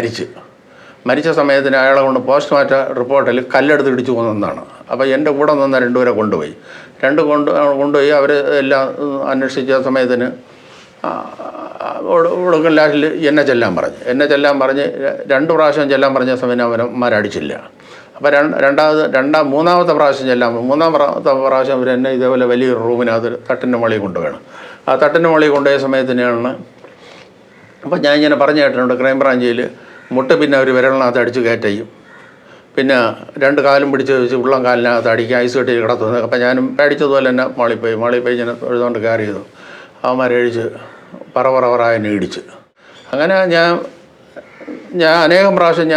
മരിച്ച സമയത്തിന് അയാളെ കൊണ്ട് പോസ്റ്റ്മോർട്ടം റിപ്പോർട്ടിൽ കല്ലെടുത്ത് ഇടിച്ചു കൊന്നതാണ്. അപ്പോൾ എൻ്റെ കൂടെ നിന്ന് 2 പേരെ കൊണ്ടുപോയി അവർ എല്ലാം അന്വേഷിച്ച സമയത്തിന് ഒടുക്കം ലാസ്റ്റിൽ എന്നെ ചെല്ലാൻ പറഞ്ഞ് 2 പ്രാവശ്യം ചെല്ലാൻ പറഞ്ഞ സമയം അവന്മാരടിച്ചില്ല. അപ്പോൾ മൂന്നാമത്തെ പ്രാവശ്യം അവരെന്നെ ഇതേപോലെ വലിയൊരു റൂമിനകത്ത് തട്ടിൻ്റെ മുകളിൽ കൊണ്ടുപോകണം. ആ തട്ടിൻ്റെ മുകളിൽ കൊണ്ടുപോയ സമയത്തിനാണ് അപ്പോൾ ഞാൻ ഇങ്ങനെ പറഞ്ഞു കേട്ടിട്ടുണ്ട് ക്രൈം ബ്രാഞ്ചിൽ മുട്ട പിന്നെ അവർ വിരലിനകത്ത് അടിച്ച് കയറ്റയും പിന്നെ 2 കാലും പിടിച്ച് വെച്ച് ഉള്ളം കാലിനകത്ത് അടിക്കുക, ഐസ് കെട്ടി കിടത്തുന്നത്. അപ്പം ഞാനും പേടിച്ചതുപോലെ തന്നെ മാളിൽ പോയി ഇങ്ങനെ എഴുതുകൊണ്ട് കയറി ചെയ്തു. അവന്മാരഴിച്ച് പറ എന്നെ ഇടിച്ച്. അങ്ങനെ ഞാൻ അനേകം പ്രാവശ്യം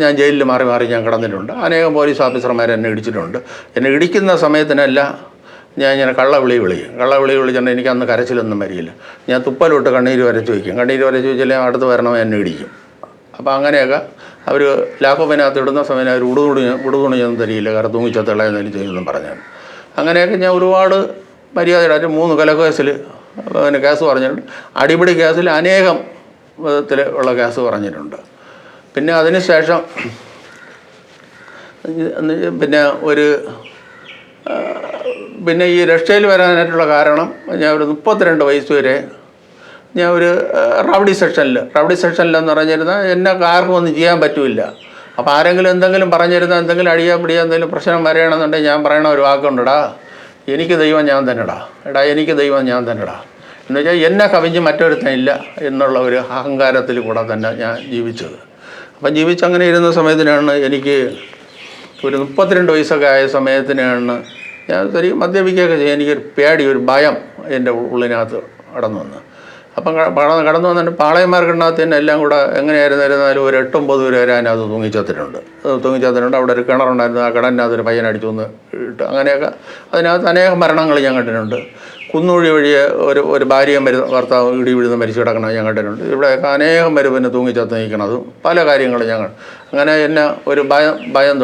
ഞാൻ ജയിലിൽ മാറി ഞാൻ കിടന്നിട്ടുണ്ട്. അനേകം പോലീസ് ഓഫീസർമാർ എന്നെ ഇടിച്ചിട്ടുണ്ട്. എന്നെ ഇടിക്കുന്ന സമയത്തിനെല്ലാം ഞാൻ ഇങ്ങനെ കള്ളവിളി വിളിച്ചിട്ടുണ്ട്. എനിക്ക് അന്ന് കരച്ചിലൊന്നും വരില്ല. ഞാൻ തുപ്പലോട്ട് കണ്ണീര് വരച്ച് വയ്ക്കും. കണ്ണീര് വരച്ച് വെച്ചാൽ അടുത്ത് വരണം എന്നെ ഇടിക്കും. അപ്പോൾ അങ്ങനെയൊക്കെ അവർ ലാക്കപ്പിനകത്ത് ഇടുന്ന സമയം അവർ ഉടുതുണിയൊന്നും തരില്ല, കാരണം തൂങ്ങിച്ചത്തുള്ള എന്തെങ്കിലും ചെയ്യുമെന്നും പറഞ്ഞാൽ. അങ്ങനെയൊക്കെ ഞാൻ ഒരുപാട് മര്യാദയുടെ 3 കൊലക്കേസിൽ പിന്നെ കേസ് പറഞ്ഞിട്ടുണ്ട്. അടിപിടി കേസിൽ അനേകം വിധത്തിൽ ഉള്ള കേസ് പറഞ്ഞിട്ടുണ്ട്. പിന്നെ അതിന് ശേഷം പിന്നെ ഈ രക്ഷയിൽ വരാനായിട്ടുള്ള കാരണം ഞാൻ ഒരു 32 വയസ്സ് വരെ ഞാൻ ഒരു റൗഡി സെക്ഷനിലെന്ന് പറഞ്ഞിരുന്നാൽ എന്നെ ആർക്കും ഒന്നും ചെയ്യാൻ പറ്റില്ല. അപ്പോൾ ആരെങ്കിലും എന്തെങ്കിലും പറഞ്ഞിരുന്നാൽ എന്തെങ്കിലും പിടിയാ എന്തെങ്കിലും പ്രശ്നം വരണമെന്നുണ്ടെങ്കിൽ ഞാൻ പറയണ ഒരു വാക്കുണ്ടെടാ, എനിക്ക് ദൈവം ഞാൻ തന്നെടാ, എനിക്ക് ദൈവം ഞാൻ തന്നെടാ എന്ന് വെച്ചാൽ എന്നെ കവിഞ്ഞ് മറ്റൊരുത്തനില്ല എന്നുള്ള ഒരു അഹങ്കാരത്തിൽ കൂടെ തന്നെ ഞാൻ ജീവിച്ചത്. അപ്പം ജീവിച്ചങ്ങനെ ഇരുന്ന സമയത്തിനാണ് എനിക്ക് ഒരു 32 വയസ്സൊക്കെ ആയ സമയത്തിനാണ് ഞാൻ ശരി മദ്യപിക്കുകയൊക്കെ ചെയ്യാൻ എനിക്കൊരു പേടി, ഒരു ഭയം എൻ്റെ ഉള്ളിനകത്ത് കടന്നു വന്നു. അപ്പം കടന്നു വന്നിട്ട് പാളയന്മാർക്കിനകത്ത് തന്നെ എല്ലാം കൂടെ എങ്ങനെയായിരുന്നാലും ഒരു 8-9 പേര് വരെ അതിനകത്ത് തൂങ്ങിച്ചത്തിട്ടുണ്ട്. അവിടെ ഒരു കിണറുണ്ടായിരുന്നു. ആ കിണറിനകത്ത് ഒരു പയ്യനടിച്ചു വന്ന് ഇട്ട് അങ്ങനെയൊക്കെ അതിനകത്ത് അനേകം മരണങ്ങൾ ഞാൻ കണ്ടിട്ടുണ്ട്. കുന്നുകുഴി വഴിയെ ഒരു ഭാര്യയും ഭർത്താവ് ഇടി വീഴുന്ന മരിച്ചു കിടക്കണം ഞാൻ കണ്ടിട്ടുണ്ട്. ഇവിടെയൊക്കെ അനേകം പേര് പിന്നെ തൂങ്ങിച്ചത്ത് നിൽക്കണതും പല കാര്യങ്ങളും ഞങ്ങൾ അങ്ങനെ എന്നെ ഒരു ഭയം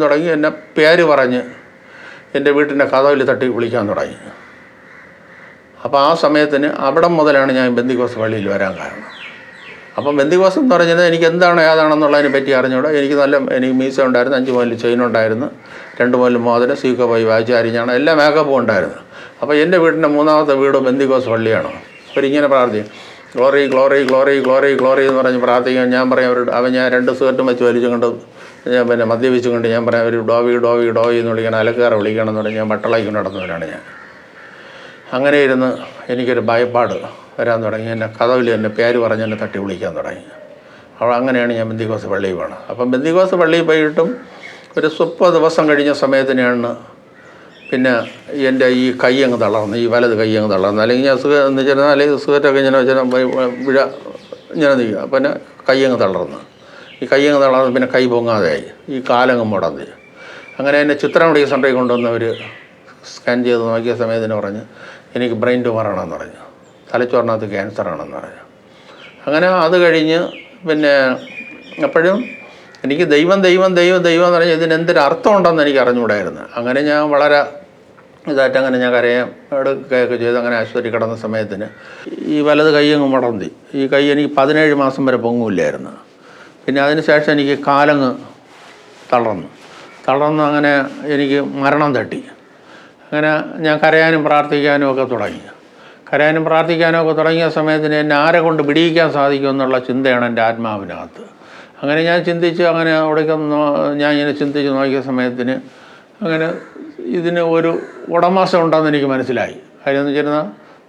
തുടങ്ങി എന്നെ പേര് പറഞ്ഞ് എൻ്റെ വീട്ടിൻ്റെ കതവിൽ തട്ടി വിളിക്കാൻ തുടങ്ങി. അപ്പോൾ ആ സമയത്തിന് അവിടെ മുതലാണ് ഞാൻ ബെന്തിക്കോസ് പള്ളിയിൽ വരാൻ കാരണം. അപ്പം ബെന്തിക്കോസ് എന്ന് പറഞ്ഞത് എനിക്ക് എന്താണ് ഏതാണെന്നുള്ളതിനെ പറ്റി അറിഞ്ഞൂടെ. എനിക്ക് മീശ ഉണ്ടായിരുന്നു, 5 മുതൽ ചെയിൻ ഉണ്ടായിരുന്നു, 2 മുതൽ മോതിരം, സീക്ക പോയി വായിച്ച് അരിഞ്ഞാണ്, എല്ലാ മേക്കപ്പും ഉണ്ടായിരുന്നു. അപ്പോൾ എൻ്റെ വീടിൻ്റെ 3ാമത്തെ വീട് ബെന്തിക്കോസ് പള്ളിയാണ്. അവരിങ്ങനെ പ്രാർത്ഥിക്കും, glory glory glory glory glory എന്ന് പറഞ്ഞ് പ്രാർത്ഥിക്കാൻ. ഞാൻ പറയും ഞാൻ 2 സിഗരറ്റും വെച്ച് വലിച്ചും കൊണ്ട് ഞാൻ പിന്നെ മദ്യപിച്ചും കൊണ്ട് ഞാൻ പറയാം, ഒരു ഡോവി എന്ന് വിളിക്കണം, അലക്കാറെ വിളിക്കണം എന്ന് പറഞ്ഞ് ഞാൻ വട്ടളായിക്കൊണ്ട് നടന്നവരാണ് ഞാൻ. അങ്ങനെ ഇരുന്ന് എനിക്കൊരു ഭയപ്പാട് വരാൻ തുടങ്ങി. എന്നെ കതവിൽ എൻ്റെ പേര് പറഞ്ഞ് എന്നെ തട്ടി വിളിക്കാൻ തുടങ്ങി. അപ്പോൾ അങ്ങനെയാണ് ഞാൻ ബെന്തിക്കോസ് പള്ളിയിൽ പോകണം. അപ്പം ബെന്തിക്കോസ് പള്ളിയിൽ പോയിട്ടും ഒരു 30 ദിവസം കഴിഞ്ഞ സമയത്തിനാണ് പിന്നെ എൻ്റെ ഈ കൈ അങ്ങ് തളർന്നു, ഈ വലത് കൈ അങ്ങ് തളർന്നു. അല്ലെങ്കിൽ ഞാൻ എന്ന് വെച്ചാൽ അല്ലെങ്കിൽ സുഖത്തൊക്കെ ഇങ്ങനെ വെച്ചാൽ ഇങ്ങനെ നിൽക്കുക. പിന്നെ കൈ അങ്ങ് തളർന്നു. ഈ കൈ അങ്ങ് തളർന്ന് പിന്നെ കൈ പൊങ്ങാതെയായി, ഈ കാലങ്ങ് മുടന്തി. അങ്ങനെ എന്നെ ചിത്രം മെഡിക്കൽ സെൻ്ററിൽ കൊണ്ടുവന്നവർ സ്കാൻ ചെയ്ത് നോക്കിയ സമയത്തിന് പറഞ്ഞ് എനിക്ക് ബ്രെയിൻ ട്യൂമറാണെന്ന് പറഞ്ഞു, തലച്ചോറിനകത്ത് ക്യാൻസറാണെന്ന് പറഞ്ഞു. അങ്ങനെ അത് കഴിഞ്ഞ് പിന്നെ എപ്പോഴും എനിക്ക് ദൈവം എന്ന് പറഞ്ഞാൽ ഇതിന് എന്തൊരു അർത്ഥം ഉണ്ടെന്ന് എനിക്ക് അറിഞ്ഞുകൂടായിരുന്നു. അങ്ങനെ ഞാൻ വളരെ ഇതായിട്ട് അങ്ങനെ ഞാൻ കരയൊക്കെ ചെയ്ത് അങ്ങനെ ആശുപത്രി കിടന്ന സമയത്തിന് ഈ വലത് കൈ അങ്ങ് മുടന്തി. ഈ കൈ എനിക്ക് 17 മാസം വരെ പൊങ്ങില്ലായിരുന്നു. പിന്നെ അതിന് ശേഷം എനിക്ക് കാലങ്ങ് തളർന്നു അങ്ങനെ എനിക്ക് മരണം തട്ടി. അങ്ങനെ ഞാൻ കരയാനും പ്രാർത്ഥിക്കാനും ഒക്കെ തുടങ്ങിയ സമയത്തിന് എന്നെ ആരെ കൊണ്ട് പിടിയിക്കാൻ സാധിക്കുമെന്നുള്ള ചിന്തയാണ് എൻ്റെ ആത്മാവിനകത്ത്. അങ്ങനെ ഞാൻ അങ്ങനെ അവിടേക്ക് ഞാൻ ഇങ്ങനെ ചിന്തിച്ച് നോക്കിയ സമയത്തിന് അങ്ങനെ ഇതിന് ഒരു ഉടമസ്ഥ ഉണ്ടെന്ന് എനിക്ക് മനസ്സിലായി. കാര്യം എന്ന് വെച്ചിരുന്നാൽ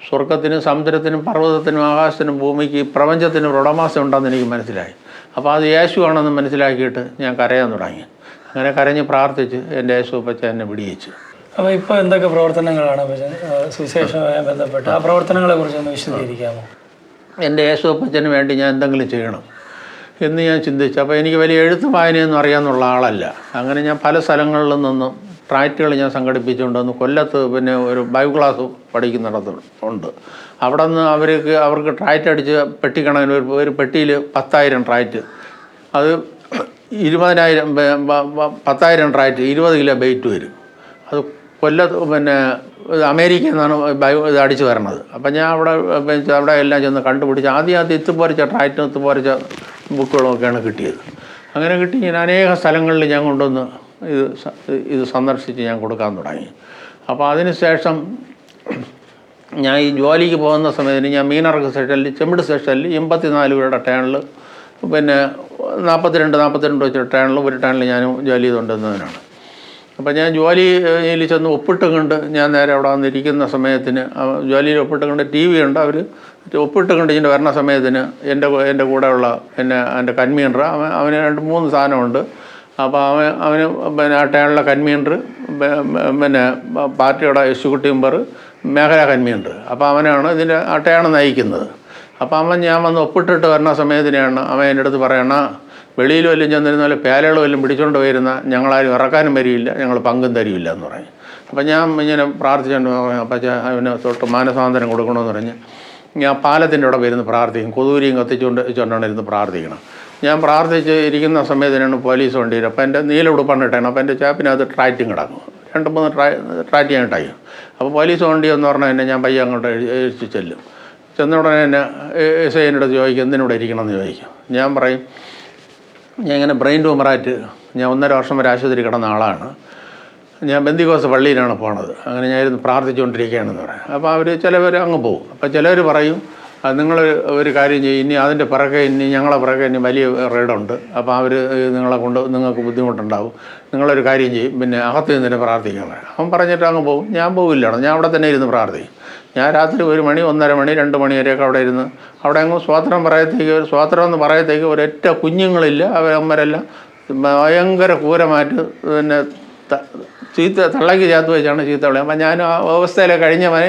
സ്വർഗത്തിനും സമുദ്രത്തിനും പർവ്വതത്തിനും ആകാശത്തിനും ഭൂമിക്ക് പ്രപഞ്ചത്തിനും ഒരു ഉടമസ്ഥ ഉണ്ടെന്ന് എനിക്ക് മനസ്സിലായി. അപ്പോൾ അത് യേശുവാണെന്ന് മനസ്സിലാക്കിയിട്ട് ഞാൻ കരയാൻ തുടങ്ങി. അങ്ങനെ കരഞ്ഞ് പ്രാർത്ഥിച്ച് എൻ്റെ യേശു അപ്പച്ച എന്നെ വിടിയിച്ചു. അപ്പോൾ ഇപ്പോൾ എന്തൊക്കെ പ്രവർത്തനങ്ങളാണ് സുവിശേഷവുമായി ബന്ധപ്പെട്ട് ആ പ്രവർത്തനങ്ങളെ കുറിച്ചൊന്ന് വിശദീകരിക്കാമോ? എൻ്റെ യേശു അപ്പച്ചന് വേണ്ടി ഞാൻ എന്തെങ്കിലും ചെയ്യണം എന്ന് ഞാൻ ചിന്തിച്ചു. അപ്പോൾ എനിക്ക് വലിയ എഴുത്തും വായനയൊന്നും അറിയാമെന്നുള്ള ആളല്ല. അങ്ങനെ ഞാൻ പല സ്ഥലങ്ങളിൽ നിന്നും ട്രാക്റ്റുകൾ ഞാൻ സംഘടിപ്പിച്ചുകൊണ്ടുവന്ന് കൊല്ലത്ത് പിന്നെ ഒരു ബൈബിൾ ക്ലാസ് പഠിക്കുന്നിടത്തുണ്ട്. അവിടെ നിന്ന് അവർക്ക് ട്രാക്റ്റ് അടിച്ച് പെട്ടിക്കണക്കിന് ഒരു പെട്ടിയിൽ 10,000 ട്രാക്റ്റ്, അത് 20,000 10,000 ട്രാക്റ്റ് 20 കിലോ വെയിറ്റ് വരും. അത് കൊല്ലത്ത് പിന്നെ അമേരിക്കയിൽ നിന്നാണ് ഇത് അടിച്ച് വരണത്. അപ്പം ഞാൻ അവിടെ എല്ലാം ചെന്ന് കണ്ടുപിടിച്ച് ആദ്യം എത്തിപ്പോരച്ച ട്രാക്റ്റും എത്തിപ്പോരച്ച ബുക്കുകളൊക്കെയാണ് കിട്ടിയത്. അങ്ങനെ കിട്ടി ഞാൻ അനേക സ്ഥലങ്ങളിൽ ഞാൻ കൊണ്ടുവന്ന് ഇത് സന്ദർശിച്ച് ഞാൻ കൊടുക്കാൻ തുടങ്ങി. അപ്പോൾ അതിന് ശേഷം ഞാൻ ഈ ജോലിക്ക് പോകുന്ന സമയത്തിന് ഞാൻ മീനറക്ക് സെക്ഷനിൽ ചെമ്പിട് സെക്ഷനിൽ 84 പേരുടെ ടേണിൽ പിന്നെ 42 വെച്ച ടേണിൽ ഒരു ടേണിൽ ഞാൻ ജോലി ചെയ്തുകൊണ്ടിരുന്നതിനാണ്. അപ്പോൾ ഞാൻ ജോലിയിൽ ചെന്ന് ഒപ്പിട്ട് കണ്ട് ഞാൻ നേരെ അവിടെ വന്നിരിക്കുന്ന സമയത്തിന് ജോലിയിൽ ഒപ്പിട്ട് കണ്ട് ടി വി ഉണ്ട്, അവർ ഒപ്പിട്ട് കണ്ട് ഇതിൻ്റെ വരണ സമയത്തിന് എൻ്റെ കൂടെയുള്ള എൻ്റെ കൺവീനർ അവന് 2-3 സാധനമുണ്ട്. അപ്പോൾ അവന് പിന്നെ ആ ടേണിലെ കൺവീനർ, പിന്നെ പാർട്ടിയുടെ എക്സിക്യൂട്ടീവ് മെമ്പർ, മേഖലാ കൺവീനർ. അപ്പോൾ അവനാണ് ഇതിൻ്റെ ആ ടേൺ നയിക്കുന്നത്. അപ്പോൾ ഞാൻ വന്ന് ഒപ്പിട്ടിട്ട് വരുന്ന സമയത്തിനാണ് അവൻ എൻ്റെ അടുത്ത് പറയണ, വെളിയിൽ വല്ലതും ചെന്നിരുന്നാലും പേലകൾ വല്ലതും പിടിച്ചുകൊണ്ട് പോയിരുന്ന ഞങ്ങളാരും ഇറക്കാനും വരികയില്ല, ഞങ്ങൾ പങ്കും തരില്ല എന്ന് പറയും. അപ്പം ഞാൻ ഇങ്ങനെ പ്രാർത്ഥിച്ചുകൊണ്ട് അപ്പം അവന് തൊട്ട് മാനസാന്തരം കൊടുക്കണമെന്ന് പറഞ്ഞ് ഞാൻ പാലത്തിൻ്റെ അവിടെ വരുന്ന് പ്രാർത്ഥിക്കും. കൊതൂരിയും കത്തിച്ചുകൊണ്ടാണ് ഇരുന്ന് പ്രാർത്ഥിക്കണം. ഞാൻ പ്രാർത്ഥിച്ച് ഇരിക്കുന്ന സമയത്തിനാണ് പോലീസ് വണ്ടി വരും. അപ്പോൾ എൻ്റെ നീല ഉടുപ്പണ്ണിട്ടാണ്. അപ്പോൾ എൻ്റെ ചാപ്പിനകത്ത് ട്രാറ്റിങ് കിടക്കും, 2-3 ട്രാറ്റ് ചെയ്യാനിട്ടായി. അപ്പോൾ പോലീസ് വണ്ടി എന്ന് പറഞ്ഞാൽ എന്നെ ഞാൻ പയ്യെ അങ്ങോട്ട് എഴുതി ചെല്ലും. ചെന്ന ഉടനെ എന്നെ എസ് ഐ അടുത്ത് ചോദിക്കും, എന്തിനൂടെ ഇരിക്കണമെന്ന് ചോദിക്കും. ഞാൻ പറയും, ഞാൻ ഇങ്ങനെ ബ്രെയിൻ ട്യൂമറായിട്ട് ഞാൻ 1.5 വർഷം വരെ ആശുപത്രി കിടന്ന ആളാണ്, ഞാൻ ബന്ദിക്കോസ് പള്ളിയിലാണ് പോണത്, അങ്ങനെ ഞാൻ ഇരുന്ന് പ്രാർത്ഥിച്ചുകൊണ്ടിരിക്കുകയാണെന്ന് പറയാം. അപ്പോൾ അവർ ചിലവർ അങ്ങ് പോകും. അപ്പോൾ ചിലവർ പറയും, നിങ്ങൾ ഒരു കാര്യം ചെയ്യും, ഇനി അതിൻ്റെ പിറകെ ഞങ്ങളെ പിറകെ ഇനി വലിയ റെയ്ഡുണ്ട്, അപ്പോൾ അവർ നിങ്ങൾക്ക് ബുദ്ധിമുട്ടുണ്ടാവും, നിങ്ങളൊരു കാര്യം ചെയ്യും, പിന്നെ അകത്ത് നിന്നിട്ട് പ്രാർത്ഥിക്കാൻ പറയാം. അവൻ പറഞ്ഞിട്ട് അങ്ങ് പോകും. ഞാൻ പോകില്ലാണ്, ഞാൻ അവിടെ തന്നെ ഇരുന്ന് പ്രാർത്ഥിക്കും. ഞാൻ രാത്രി 1 മണി, 1:30 മണി, 2 മണി വരെയൊക്കെ അവിടെ ഇരുന്ന് അവിടെ അങ്ങ് സ്വാത്രം എന്ന് പറയത്തേക്ക് ഒരൊറ്റ കുഞ്ഞുങ്ങളില്ല. അവരെല്ലാം ഭയങ്കര ക്രൂരമായിട്ട് പിന്നെ തള്ളയ്ക്ക് ചേർത്ത് വെച്ചാണ് ചീത്ത വിളി. അപ്പം ഞാൻ ആ അവസ്ഥയിൽ കഴിഞ്ഞവനെ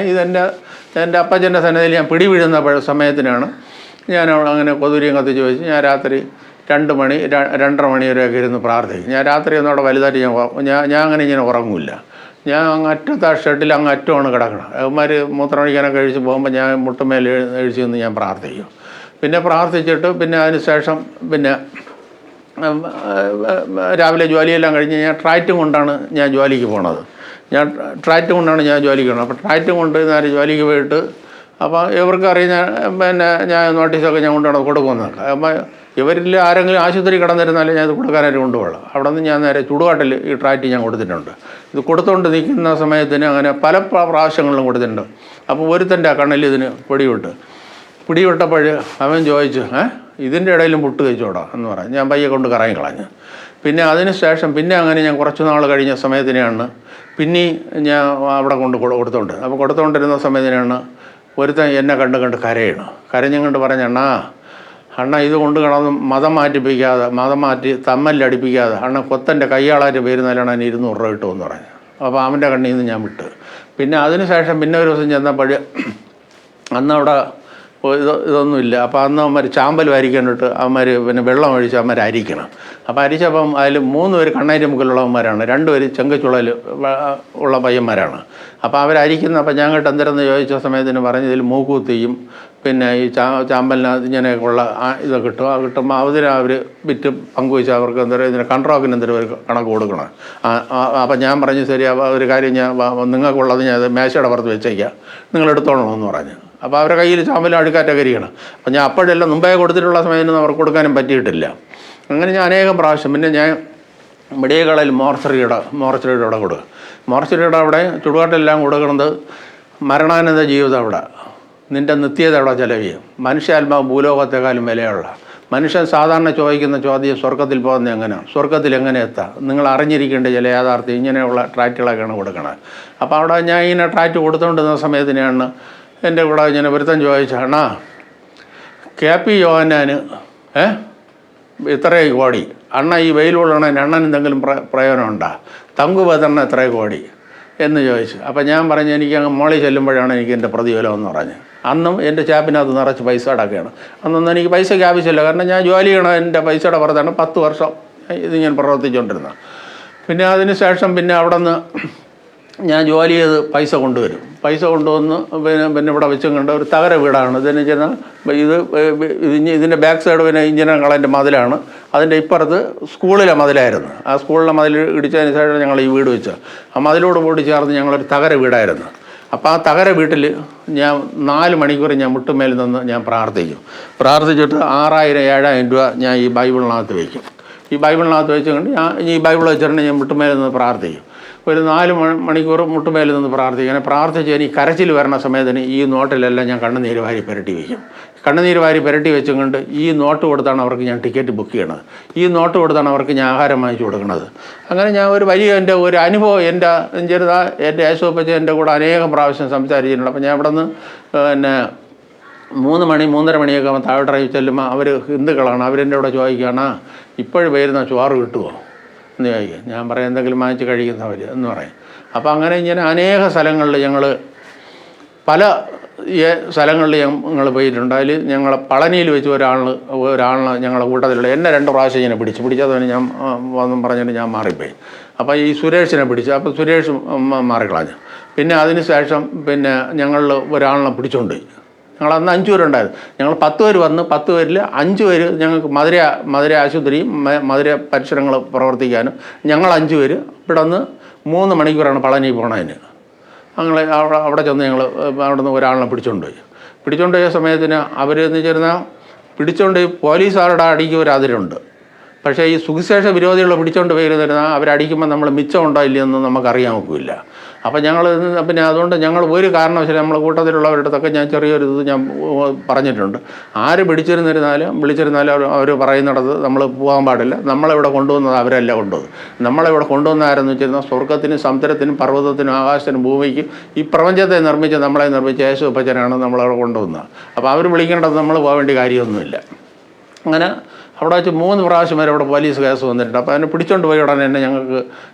എൻ്റെ അപ്പച്ചൻ്റെ സന്നദ്ധയിൽ ഞാൻ പിടിവീഴുന്ന സമയത്തിനാണ് ഞാൻ അങ്ങനെ കൊതുരിയും കത്തിച്ച് വെച്ച് ഞാൻ രാത്രി 2 മണി 2:30 മണി വരെയൊക്കെ ഇരുന്ന് പ്രാർത്ഥിക്കും. ഞാൻ രാത്രി ഒന്നും അവിടെ വലുതായിട്ട് ഞാൻ അങ്ങനെ ഇങ്ങനെ ഉറങ്ങില്ല. ഞാൻ അങ്ങ് അറ്റത്ത് ആ ഷെഡിൽ അങ്ങ് അറ്റമാണ് കിടക്കണം. അവന്മാർ മൂത്രമൊഴിക്കാനൊക്കെ കഴിച്ച് പോകുമ്പോൾ ഞാൻ മുട്ടുമേൽ എഴുതി നിന്ന് ഞാൻ പ്രാർത്ഥിക്കും. പിന്നെ പ്രാർത്ഥിച്ചിട്ട് പിന്നെ അതിന് ശേഷം പിന്നെ രാവിലെ ജോലിയെല്ലാം കഴിഞ്ഞ് ഞാൻ ട്രാറ്റും കൊണ്ടാണ് ഞാൻ ജോലിക്ക് പോണത്. അപ്പോൾ ട്രാറ്റും കൊണ്ട് നേരെ ജോലിക്ക് പോയിട്ട് അപ്പോൾ ഇവർക്ക് അറിയുന്ന പിന്നെ ഞാൻ നോട്ടീസൊക്കെ ഞാൻ കൊണ്ടുപോകണം കൊടുക്കുമെന്നൊക്കെ. അപ്പോൾ ഇവരിൽ ആരെങ്കിലും ആശുപത്രി കിടന്നിരുന്നാലും ഞാൻ ഇത് കൊടുക്കാനായിട്ട് കൊണ്ടുപോകാം. അവിടെ നിന്ന് ഞാൻ നേരെ ചുടുകാട്ടിൽ ഈ ട്രാറ്റ് ഞാൻ കൊടുത്തിട്ടുണ്ട്. ഇത് കൊടുത്തുകൊണ്ട് നിൽക്കുന്ന സമയത്തിന് അങ്ങനെ പല പ്രാവശ്യങ്ങളിലും കൊടുത്തിട്ടുണ്ട്. അപ്പോൾ ഒരുത്തൻ്റെ ആ കണ്ണിൽ ഇതിന് പിടിവിട്ടപ്പോൾ അവൻ ചോദിച്ചു, ഇതിൻ്റെ ഇടയിലും പുട്ട് കഴിച്ചോടാ എന്ന് പറഞ്ഞു. ഞാൻ പയ്യെ കൊണ്ട് കറങ്ങിക്കളഞ്ഞു. പിന്നെ അതിന് ശേഷം പിന്നെ അങ്ങനെ ഞാൻ കുറച്ച് നാൾ കഴിഞ്ഞ സമയത്തിനെയാണ് പിന്നെ ഞാൻ അവിടെ കൊടുത്തോണ്ട്. അപ്പോൾ കൊടുത്തുകൊണ്ടിരുന്ന സമയത്തിനാണ് ഒരുത്തൻ എന്നെ കണ്ട് കരഞ്ഞും കൊണ്ട് പറഞ്ഞ, അണ്ണ ഇത് കൊണ്ട് കിടന്ന് മതം മാറ്റി തമ്മലടിപ്പിക്കാതെ അണ്ണ കൊത്തൻ്റെ കയ്യാളായിട്ട് പേരുന്നാലാണ് അതിന് 200 രൂപ കിട്ടുമെന്ന് പറഞ്ഞു. അപ്പോൾ അവൻ്റെ കണ്ണിൽ നിന്ന് ഞാൻ വിട്ട്. പിന്നെ അതിന് ശേഷം പിന്നെ ഒരു ദിവസം ചെന്നപ്പോൾ അന്നവിടെ ഇതൊന്നുമില്ല. അപ്പോൾ അന്ന് അവന്മാർ ചാമ്പൽ വാരിക്കാനിട്ട് അവന്മാർ പിന്നെ വെള്ളം ഒഴിച്ച് അവന്മാർ അരിക്കണം. അപ്പോൾ അരിച്ചപ്പം അതിൽ 3 പേര് കണ്ണായിരം മുക്കിലുള്ളവന്മാരാണ്, 2 പേര് ചെങ്കച്ചുളയിൽ ഉള്ള പയ്യന്മാരാണ്. അപ്പോൾ അവരരിക്കുന്ന അപ്പോൾ ഞാൻ കേട്ട് എന്തിനെന്ന് ചോദിച്ച സമയത്തിന് പറഞ്ഞ് ഇതിൽ മൂക്കൂത്തിയും പിന്നെ ഈ ചാമ്പലിനകത്ത് ഇങ്ങനെയൊക്കെയുള്ള ഇത് കിട്ടും. ആ കിട്ടുമ്പോൾ അവർ വിറ്റ് പങ്കുവെച്ച് അവർക്ക് എന്തായാലും ഇതിന് കൺട്രോക്കിന് എന്തെങ്കിലും ഒരു കണക്ക് കൊടുക്കണം. അപ്പം ഞാൻ പറഞ്ഞു, ശരി, ഒരു കാര്യം ഞാൻ നിങ്ങൾക്കുള്ളത് ഞാൻ മേശയുടെ പുറത്ത് വെച്ചേക്കാം, നിങ്ങൾ എടുത്തോളണമെന്ന് പറഞ്ഞു. അപ്പോൾ അവരുടെ കയ്യിൽ ചാമ്പലും അഴുക്കാറ്റൊക്കെ ഇരിക്കണം. അപ്പം ഞാൻ അപ്പോഴെല്ലാം മുമ്പേ കൊടുത്തിട്ടുള്ള സമയത്ത് അവർക്ക് കൊടുക്കാനും പറ്റിയിട്ടില്ല. അങ്ങനെ ഞാൻ അനേകം പ്രാവശ്യം പിന്നെ ഞാൻ മെഡിക്കൽ കോളേജിൽ മോർച്ചറിയുടെ അവിടെ കൊടുക്കും. മോർച്ചറിയുടെ അവിടെ ചുടുകാട്ടെല്ലാം കൊടുക്കുന്നത് മരണാനന്ത ജീവിതം അവിടെ, നിൻ്റെ നിത്യത അവിടെ ചെലവ് ചെയ്യും. മനുഷ്യാത്മാവ് ഭൂലോകത്തെക്കാളും വിലയുള്ള മനുഷ്യൻ സാധാരണ ചോദിക്കുന്ന ചോദ്യം സ്വർഗത്തിൽ പോകുന്നത് എങ്ങനെയാണ്, സ്വർഗത്തിൽ എങ്ങനെ എത്താം, നിങ്ങൾ അറിഞ്ഞിരിക്കേണ്ട ചില യാഥാർത്ഥ്യം, ഇങ്ങനെയുള്ള ട്രാറ്റുകളൊക്കെയാണ് കൊടുക്കണത്. അപ്പോൾ അവിടെ ഞാൻ ഇങ്ങനെ ട്രാറ്റ് കൊടുത്തുകൊണ്ടിരുന്ന സമയത്തിനാണ് എൻ്റെ കൂടെ ഇങ്ങനെ ഒരുത്തൻ ചോദിച്ചു, KP യോഹന്നാന് ഇത്രയും കോടി, അണ്ണ ഈ വെയിലുള്ളണ അണ്ണൻ എന്തെങ്കിലും പ്രയോജനമുണ്ടോ, തങ്കുപതണ്ണ എത്ര കോടി എന്ന് ചോദിച്ചു. അപ്പം ഞാൻ പറഞ്ഞു, എനിക്ക് അങ്ങ് മോളിൽ ചെല്ലുമ്പോഴാണ് എനിക്ക് എൻ്റെ പ്രതിഫലം എന്ന് പറഞ്ഞു. അന്നും എൻ്റെ ചാപ്പിനകത്ത് നിറച്ച് പൈസ അടക്കുകയാണ്. അന്നൊന്നും എനിക്ക് പൈസയ്ക്ക് ആവശ്യമില്ല, കാരണം ഞാൻ ജോലി ചെയ്യണം. എൻ്റെ പൈസയുടെ പുറത്താണ് 10 വർഷം ഇത് ഞാൻ പ്രവർത്തിച്ചുകൊണ്ടിരുന്നത്. പിന്നെ അതിന് ശേഷം പിന്നെ അവിടെ നിന്ന് ഞാൻ ജോലി ചെയ്ത് പൈസ കൊണ്ടുവന്ന് പിന്നെ ഇവിടെ വെച്ചും കണ്ട ഒരു തകര വീടാണ്. ഇതിന് ചെന്നാൽ ഇതിൻ്റെ ബാക്ക് സൈഡ് പിന്നെ ഇഞ്ചിനീയറിംഗ് മതിലാണ്, അതിൻ്റെ ഇപ്പുറത്ത് സ്കൂളിലെ മതിലായിരുന്നു. ആ സ്കൂളിലെ മതിൽ ഇടിച്ചതിന് ശേഷം ഞങ്ങൾ ഈ വീട് വെച്ച ആ മതിലോട് കൂടി ചേർന്ന് ഞങ്ങളൊരു തകര വീടായിരുന്നു. അപ്പോൾ ആ തകര വീട്ടിൽ ഞാൻ 4 മണിക്കൂർ ഞാൻ മുട്ടുമേൽ നിന്ന് ഞാൻ പ്രാർത്ഥിച്ചിട്ട് 6000-7000 രൂപ ഞാൻ ഈ ബൈബിളിനകത്ത് വയ്ക്കും. ഈ ബൈബിളിനകത്ത് വെച്ചുകൊണ്ട് ഞാൻ ഈ ബൈബിൾ വെച്ചിട്ടുണ്ടെങ്കിൽ ഞാൻ മുട്ടുമേൽ നിന്ന് പ്രാർത്ഥിക്കും. ഒരു 4 മണിക്കൂർ മുട്ടുമേൽ നിന്ന് പ്രാർത്ഥിക്കും. അങ്ങനെ പ്രാർത്ഥിച്ച് എനിക്ക് കരച്ചിൽ വരണ സമയത്തിന് ഈ നോട്ടിലെല്ലാം ഞാൻ കണ്ണുനീര് വാരി പുരട്ടി വയ്ക്കും. കണ്ണുനീര് വാരി പുരട്ടി വെച്ചും കൊണ്ട് ഈ നോട്ട് കൊടുത്താണ് അവർക്ക് ഞാൻ ടിക്കറ്റ് ബുക്ക് ചെയ്യണത്, ഈ നോട്ട് കൊടുത്താണ് അവർക്ക് ഞാൻ ആഹാരം വാങ്ങിച്ചു കൊടുക്കുന്നത്. അങ്ങനെ ഞാൻ ഒരു വലിയ എൻ്റെ ഒരു അനുഭവം എൻ്റെ യേശുപ്പച്ചൻ എൻ്റെ കൂടെ അനേകം പ്രാവശ്യം സംസാരിച്ചിട്ടുണ്ട്. അപ്പോൾ ഞാൻ ഇവിടെ നിന്ന് പിന്നെ 3 മണി 3:30 മണിയൊക്കെ ആകുമ്പോൾ താഴെ ഡ്രൈവ് ചെല്ലുമ്പോൾ അവർ ഹിന്ദുക്കളാണ്. അവരെൻ്റെ കൂടെ ചോദിക്കുകയാണ് ഇപ്പോഴും വരുന്ന ചോറ് കിട്ടുമോ എന്ന് ചോദിക്കുക. ഞാൻ പറയാം എന്തെങ്കിലും വാങ്ങിച്ച് കഴിക്കുന്നവർ എന്ന് പറയും. അപ്പോൾ അങ്ങനെ ഇങ്ങനെ അനേക സ്ഥലങ്ങളിൽ ഞങ്ങൾ പല സ്ഥലങ്ങളിൽ ഞങ്ങൾ പോയിട്ടുണ്ട്. അതിൽ ഞങ്ങൾ പളനിയിൽ വെച്ച് ഒരാളിന് ഞങ്ങളുടെ കൂട്ടത്തിലുള്ള എന്നെ 2 പ്രാവശ്യം ഇങ്ങനെ പിടിച്ചതുകൊണ്ട് ഞാൻ വന്നും പറഞ്ഞിട്ട് ഞാൻ മാറിപ്പോയി. അപ്പോൾ ഈ സുരേഷിനെ പിടിച്ചു. അപ്പോൾ സുരേഷ് മാറിക്കളഞ്ഞു. പിന്നെ അതിന് ശേഷം പിന്നെ ഞങ്ങളിൽ ഒരാളിനെ പിടിച്ചുകൊണ്ടുപോയി. ഞങ്ങൾ അന്ന് 5 പേരുണ്ടായിരുന്നു. ഞങ്ങൾ 10 പേര് വന്ന് 10 പേരിൽ 5 പേര് ഞങ്ങൾക്ക് മധുര ആശുപത്രിയും മധുര പരിസരങ്ങൾ പ്രവർത്തിക്കാനും ഞങ്ങൾ 5 പേര് ഇവിടെ നിന്ന് 3 മണിക്കൂറാണ് പളനി പോണതിന്. ഞങ്ങൾ അവിടെ ചെന്ന് ഞങ്ങൾ അവിടെ നിന്ന് ഒരാളിനെ പിടിച്ചുകൊണ്ട് പോയ സമയത്തിന് അവർ എന്ന് വെച്ചിരുന്നാൽ പിടിച്ചുകൊണ്ട് പോലീസുകാരുടെ അടിക്ക് ഒരു അതിരുണ്ട്. പക്ഷേ ഈ സുവിശേഷ വിരോധികളെ പിടിച്ചുകൊണ്ട് പോയിരുന്നിരുന്നാൽ അവരടിക്കുമ്പോൾ നമ്മൾ മിച്ചമുണ്ടോ ഇല്ലയെന്ന് നമുക്കറിയാൻ ഒക്കില്ല. അപ്പം ഞങ്ങൾ പിന്നെ അതുകൊണ്ട് ഞങ്ങൾ ഒരു കാരണവശാലും നമ്മളെ കൂട്ടത്തിലുള്ളവരുടെ അടുത്തൊക്കെ ഞാൻ ചെറിയൊരു ഇത് ഞാൻ പറഞ്ഞിട്ടുണ്ട്. ആര് വിളിച്ചിരുന്നാലും അവർ പറയുന്നിടത്ത് നമ്മൾ പോകാൻ പാടില്ല. നമ്മളെവിടെ കൊണ്ടുവന്നത് അവരല്ല കൊണ്ടുവന്നത്. നമ്മളെവിടെ കൊണ്ടുവന്ന ആരെന്ന് വെച്ചിരുന്നാൽ സ്വർഗത്തിനും സമുദ്രത്തിനും പർവ്വതത്തിനും ആകാശത്തിനും ഭൂമിക്കും ഈ പ്രപഞ്ചത്തെ നമ്മളെ നിർമ്മിച്ച യേശുപ്പച്ചനാണ് നമ്മളവിടെ കൊണ്ടുവന്നത്. അപ്പോൾ അവർ വിളിക്കേണ്ടത് നമ്മൾ പോകേണ്ട കാര്യമൊന്നുമില്ല. അങ്ങനെ അവിടെ വെച്ച് 3 പ്രാവശ്യം വരെ അവിടെ പോലീസ് കേസ് വന്നിട്ടുണ്ട്. അപ്പോൾ അതിനെ പിടിച്ചോണ്ട് പോയി ഉടനെ തന്നെ ഞങ്ങൾക്ക്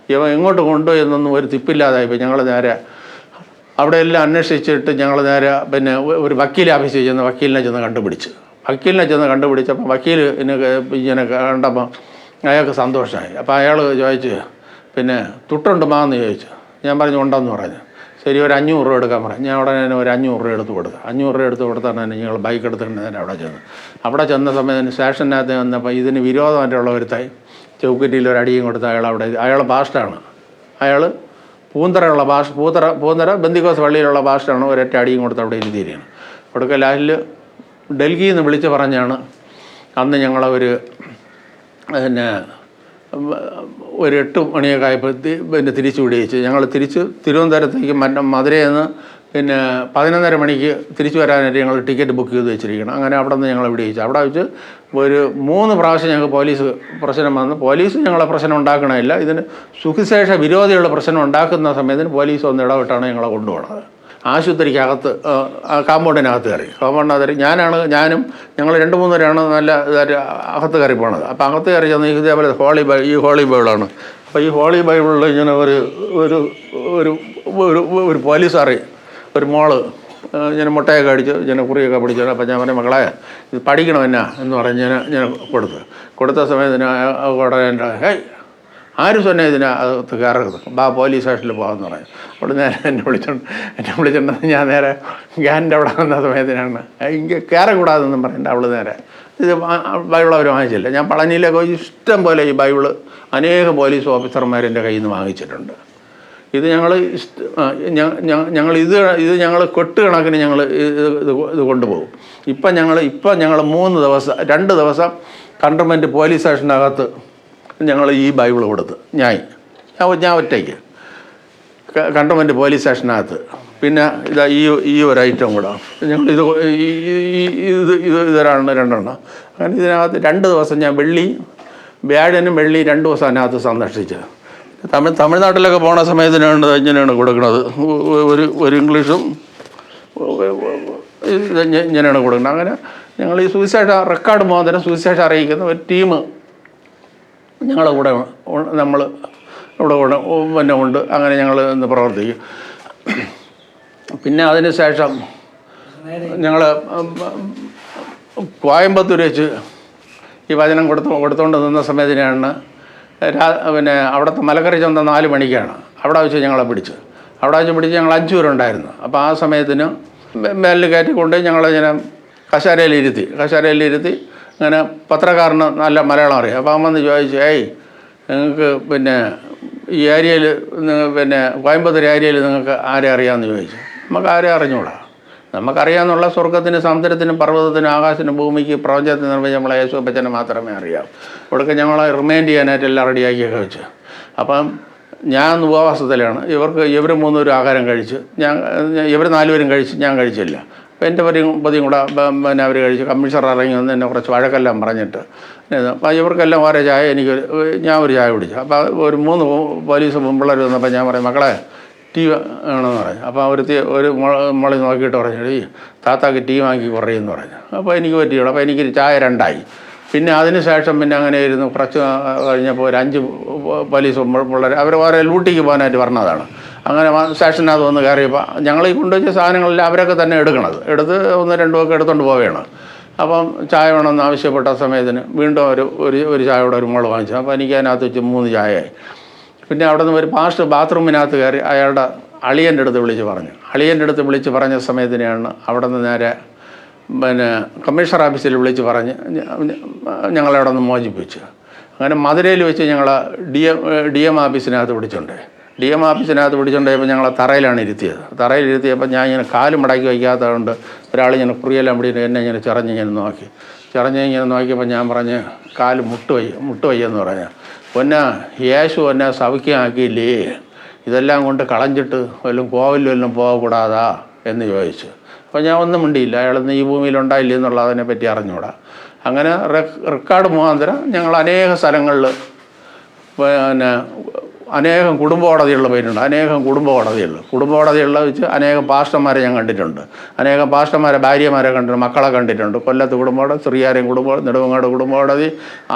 എങ്ങോട്ട് കൊണ്ടുപോയി എന്നൊന്നും ഒരു തിപ്പില്ലാതായിപ്പോയി. ഞങ്ങൾ നേരെ അവിടെ എല്ലാം അന്വേഷിച്ചിട്ട് ഞങ്ങൾ നേരെ പിന്നെ ഒരു വക്കീൽ ഓഫീസിൽ ചെന്ന് വക്കീലിനെ ചെന്ന് കണ്ടുപിടിച്ചപ്പോൾ വക്കീൽ ഇങ്ങനെ കണ്ടപ്പോൾ അയാൾക്ക് സന്തോഷമായി. അപ്പോൾ അയാൾ ചോദിച്ചു പിന്നെ തുട്ടുണ്ട് മാന്ന് ചോദിച്ചു. ഞാൻ പറഞ്ഞു ഉണ്ടെന്ന് പറഞ്ഞു. ശരി, ഒരു 500 രൂപ എടുക്കാൻ പറഞ്ഞു. ഞാൻ ഉടനെ തന്നെ ഒരു 500 രൂപ എടുത്ത് കൊടുത്തു. 500 രൂപ എടുത്ത് കൊടുത്താണ് തന്നെ ഞങ്ങൾ ബൈക്ക് എടുത്തിട്ടുണ്ട് തന്നെ അവിടെ ചെന്ന സമയത്തിന് സ്റ്റേഷനകത്ത് വന്നപ്പോൾ ഇതിന് വിരോധമായിട്ടുള്ള ഒരുത്തായി ചൗക്കറ്റിയിൽ ഒരു അടിയും കൊടുത്ത് അയാൾ പാസ്റ്റാണ്. അയാൾ പൂന്തറ ബന്ദിക്കോസ് പള്ളിയിലുള്ള പാസ്റ്റാണ്. ഒരൊറ്റ അടിയും കൊടുത്ത് അവിടെ ഇരുത്തിയിരിക്കുകയാണ്. അവിടെയൊക്കെ ലാലിൽ ഡൽഹിയിൽ നിന്ന് വിളിച്ച് പറഞ്ഞാണ് അന്ന് ഞങ്ങളെ പിന്നെ ഒരു 8 മണിയൊക്കെ ആയപ്പോൾ പിന്നെ തിരിച്ചു വിടിയിച്ച് ഞങ്ങൾ തിരുവനന്തപുരത്തേക്ക് മധുരയിൽ നിന്ന് പിന്നെ 11:30 മണിക്ക് തിരിച്ചു വരാനായിട്ട് ഞങ്ങൾ ടിക്കറ്റ് ബുക്ക് ചെയ്ത് വെച്ചിരിക്കണം. അങ്ങനെ അവിടെ നിന്ന് ഞങ്ങൾ വിടിയിച്ചു. അവിടെ വെച്ച് ഒരു 3 പ്രാവശ്യം ഞങ്ങൾക്ക് പോലീസ് പ്രശ്നം വന്നു. പോലീസ് ഞങ്ങളെ പ്രശ്നം ഉണ്ടാക്കണമില്ല, ഇതിന് സുവിശേഷ വിരോധികളുടെ പ്രശ്നം ഉണ്ടാക്കുന്ന സമയത്തിന് പോലീസ് ഒന്ന് ഇടപെട്ടാണ് ഞങ്ങളെ കൊണ്ടുപോകുന്നത്. ആശുപത്രിക്കകത്ത് കാമ്പൗണ്ടിനകത്ത് കയറി ഞാനും ഞങ്ങൾ 2-3 പേരാണ് നല്ല ഇതായിട്ട് അകത്ത് കയറി പോണത്. അപ്പോൾ അകത്ത് കയറി ചെന്ന് ഇതേപോലെ ഹോളി ബൈബിളാണ്. അപ്പോൾ ഈ ഹോളി ബൈബിളിൽ ഇങ്ങനെ ഒരു പോലീസാറി ഒരു മോള് ഇങ്ങനെ മുട്ടയൊക്കെ അടിച്ച് ഇങ്ങനെ കുറിയൊക്കെ പിടിച്ചു. അപ്പോൾ ഞാൻ പറഞ്ഞ മക്കളെ ഇത് പഠിക്കണം എന്ന് പറഞ്ഞ് ഞാൻ കൊടുത്ത സമയത്തിന് ഉടനെ ഹേയ് ആരും സ്വന്നെ ഇതിനകത്ത് കയറരുത്, പോലീസ് സ്റ്റേഷനിൽ പോകാമെന്ന് പറഞ്ഞു. അവിടെ നേരെ എന്നെ വിളിച്ചിട്ടുണ്ട്. ഞാൻ നേരെ ഗ്യാൻ്റെ അവിടെ വന്ന സമയത്തിനാണ് ഇങ്ങനെ കയറக்கூടാതെന്നും പറഞ്ഞിട്ട് അവൾ നേരെ ഇത് ബൈബിൾ അവർ വാങ്ങിച്ചില്ല. ഞാൻ പളനിയിലൊക്കെ ഇഷ്ടം പോലെ ഈ ബൈബിള് അനേകം പോലീസ് ഓഫീസർമാരെൻ്റെ കയ്യിൽ നിന്ന് വാങ്ങിച്ചിട്ടുണ്ട്. ഇത് ഞങ്ങൾ കൊട്ടുകണക്കിന് ഞങ്ങൾ ഇത് കൊണ്ടുപോകും. ഇപ്പം ഞങ്ങൾ 2 ദിവസം കണ്ടോൺമെൻറ്റ് പോലീസ് സ്റ്റേഷനകത്ത് ഞങ്ങൾ ഈ ബൈബിൾ കൊടുത്ത് ഞാൻ ഒറ്റയ്ക്ക് കണ്ടോൺമെൻറ്റ് പോലീസ് സ്റ്റേഷനകത്ത്. പിന്നെ ഇതാ ഈ ഒരു ഐറ്റം കൂടെ ഞങ്ങൾ ഇതൊരാണ് 2 എണ്ണം. അങ്ങനെ ഇതിനകത്ത് 2 ദിവസം ഞാൻ വ്യാഴനും വെള്ളി 2 ദിവസം അതിനകത്ത് സന്ദർശിച്ചത്. തമിഴ്നാട്ടിലൊക്കെ പോണ സമയത്തിനാണ് ഇങ്ങനെയാണ് കൊടുക്കുന്നത്. ഒരു ഇംഗ്ലീഷും ഇങ്ങനെയാണ് കൊടുക്കുന്നത്. അങ്ങനെ ഞങ്ങൾ ഈ സുവിശേഷ റെക്കോർഡ് മുഖാന്തരം സുവിശേഷം അറിയിക്കുന്ന ഒരു ടീം ഞങ്ങളുടെ കൂടെ പിന്നെ ഉണ്ട്. അങ്ങനെ ഞങ്ങൾ ഇന്ന് പ്രവർത്തിക്കും. പിന്നെ അതിന് ശേഷം ഞങ്ങൾ കോയമ്പത്തൂർ വെച്ച് ഈ വചനം കൊടുത്തുകൊണ്ട് നിന്ന സമയത്തിനാണ് പിന്നെ അവിടുത്തെ മലക്കറി ചന്ത 4 മണിക്കാണ്. അവിടെ വെച്ച് ഞങ്ങളെ പിടിച്ച് ഞങ്ങൾ 5 പേരുണ്ടായിരുന്നു. അപ്പോൾ ആ സമയത്തിന് മേലിൽ കയറ്റിക്കൊണ്ട് ഞങ്ങളിങ്ങനെ കശാരയിലിരുത്തി അങ്ങനെ പത്രക്കാരന് നല്ല മലയാളം അറിയാം. അപ്പോൾ അവൻ വന്ന് ചോദിച്ചു, നിങ്ങൾക്ക് പിന്നെ ഈ ഏരിയയിൽ പിന്നെ കോയമ്പത്തൂർ ഏരിയയിൽ നിങ്ങൾക്ക് ആരെ അറിയാമെന്ന് ചോദിച്ചു. നമുക്ക് ആരെ അറിഞ്ഞൂടാ, നമുക്കറിയാമെന്നുള്ള സ്വർഗത്തിനും സമുദ്രത്തിനും പർവ്വതത്തിനും ആകാശത്തിനും ഭൂമിക്ക് പ്രപഞ്ചത്തിന് നിർമ്മിച്ച് നമ്മളെ യേശുപ്പച്ചനെ മാത്രമേ അറിയാം. ഇവിടെയൊക്കെ ഞങ്ങളെ റിമൈൻഡ് ചെയ്യാനായിട്ട് എല്ലാം റെഡിയാക്കിയൊക്കെ വെച്ച്. അപ്പം ഞാൻ ഉപവാസത്തിലാണ്. ഇവർ 3 പേരും ആഹാരം കഴിച്ച് ഇവർ 4 പേരും കഴിച്ച് ഞാൻ കഴിച്ചില്ല. അപ്പോൾ എൻ്റെ പതിയും കൂടെ പിന്നെ അവർ കഴിച്ച് കമ്മീഷണർ ഇറങ്ങി വന്ന് എന്നെ കുറച്ച് വഴക്കെല്ലാം പറഞ്ഞിട്ട് അപ്പോൾ ഇവർക്കെല്ലാം ഓരോ ചായ ഞാൻ ഒരു ചായ കുടിച്ചു. അപ്പോൾ ഒരു 3 പോലീസ് പിള്ളേർ വന്നപ്പോൾ ഞാൻ പറയും, മക്കളെ ടീ വേണമെന്ന് പറഞ്ഞു. അപ്പോൾ ഒരു മുളി നോക്കിയിട്ട് പറഞ്ഞു, ഈ താത്താക്ക് ടീ വാങ്ങി കുറയുമെന്ന് പറഞ്ഞു. അപ്പോൾ എനിക്ക് പറ്റിയുള്ളൂ. അപ്പോൾ എനിക്ക് ചായ 2ആയി. പിന്നെ അതിന് ശേഷം പിന്നെ അങ്ങനെ ഇരുന്നു. കുറച്ച് കഴിഞ്ഞപ്പോൾ ഒരു 5 പോലീസ് പിള്ളേർ അവർ ഓരോ ലൂട്ടിക്ക് പോകാനായിട്ട് പറഞ്ഞതാണ്. അങ്ങനെ സ്റ്റേഷനകത്ത് വന്ന് കയറിയപ്പോൾ ഞങ്ങൾ ഈ കൊണ്ടുവച്ച സാധനങ്ങളെല്ലാം അവരൊക്കെ തന്നെ എടുത്ത് 1-2 ഒക്കെ എടുത്തുകൊണ്ട് പോവുകയാണ്. അപ്പം ചായ വേണമെന്ന് ആവശ്യപ്പെട്ട സമയത്തിന് വീണ്ടും ഒരു ചായയുടെ ഒരു മുള വാങ്ങിച്ചു. അപ്പോൾ എനിക്ക് അതിനകത്ത് വെച്ച് 3 ചായയായി. പിന്നെ അവിടെ നിന്ന് ഒരു പാസ്റ്റ് ബാത്റൂമിനകത്ത് കയറി അയാളുടെ അളിയൻ്റെ അടുത്ത് വിളിച്ച് പറഞ്ഞ സമയത്തിനെയാണ് അവിടെ നിന്ന് നേരെ പിന്നെ കമ്മീഷണർ ഓഫീസിൽ വിളിച്ച് പറഞ്ഞ് ഞങ്ങളെ അവിടെ നിന്ന് മോചിപ്പിച്ചു. അങ്ങനെ മധുരയിൽ വെച്ച് ഞങ്ങൾ ഡി എം ഓഫീസിനകത്ത് പിടിച്ചുകൊണ്ടുപോയപ്പോൾ ഞങ്ങളെ തറയിലാണ് ഇരുത്തിയപ്പോൾ ഞാൻ ഇങ്ങനെ കാല് മടക്കി വയ്ക്കാത്തതുകൊണ്ട് ഒരാൾ ഇങ്ങനെ കുറിയെല്ലാം പിടിയിട്ട് എന്നെ ഇങ്ങനെ ചിറഞ്ഞിങ്ങനെ നോക്കിയപ്പോൾ ഞാൻ പറഞ്ഞ് കാല് മുട്ടുവയ്യെന്ന് പറഞ്ഞു. യേശു എന്നെ സൗഖ്യമാക്കിയില്ലേ, ഇതെല്ലാം കൊണ്ട് കളഞ്ഞിട്ട് വല്ലതും പോകக்கூടാതാ എന്ന് ചോദിച്ചു. അപ്പോൾ ഞാൻ ഒന്നും മിണ്ടിയില്ല. അയാളൊന്നും ഈ ഭൂമിയിലുണ്ടായില്ല എന്നുള്ളതിനെ പറ്റി അറിഞ്ഞുകൂടാ. അങ്ങനെ റെക്കോർഡ് മുഖാന്തരം ഞങ്ങൾ അനേക സ്ഥലങ്ങളിൽ പിന്നെ അനേകം കുടുംബ കോടതികളിൽ പോയിട്ടുണ്ട്. കുടുംബ കോടതികളിൽ വെച്ച് അനേകം പാസ്റ്റർമാരെ ഞാൻ കണ്ടിട്ടുണ്ട്. അനേകം പാസ്റ്റർമാരെ ഭാര്യമാരെ കണ്ടിട്ടുണ്ട്, മക്കളെ കണ്ടിട്ടുണ്ട്. കൊല്ലത്ത് കുടുംബ കോടതി, ശ്രീകാര്യം കുടുംബ കോടതി, നെടുമങ്ങാട് കുടുംബ കോടതി,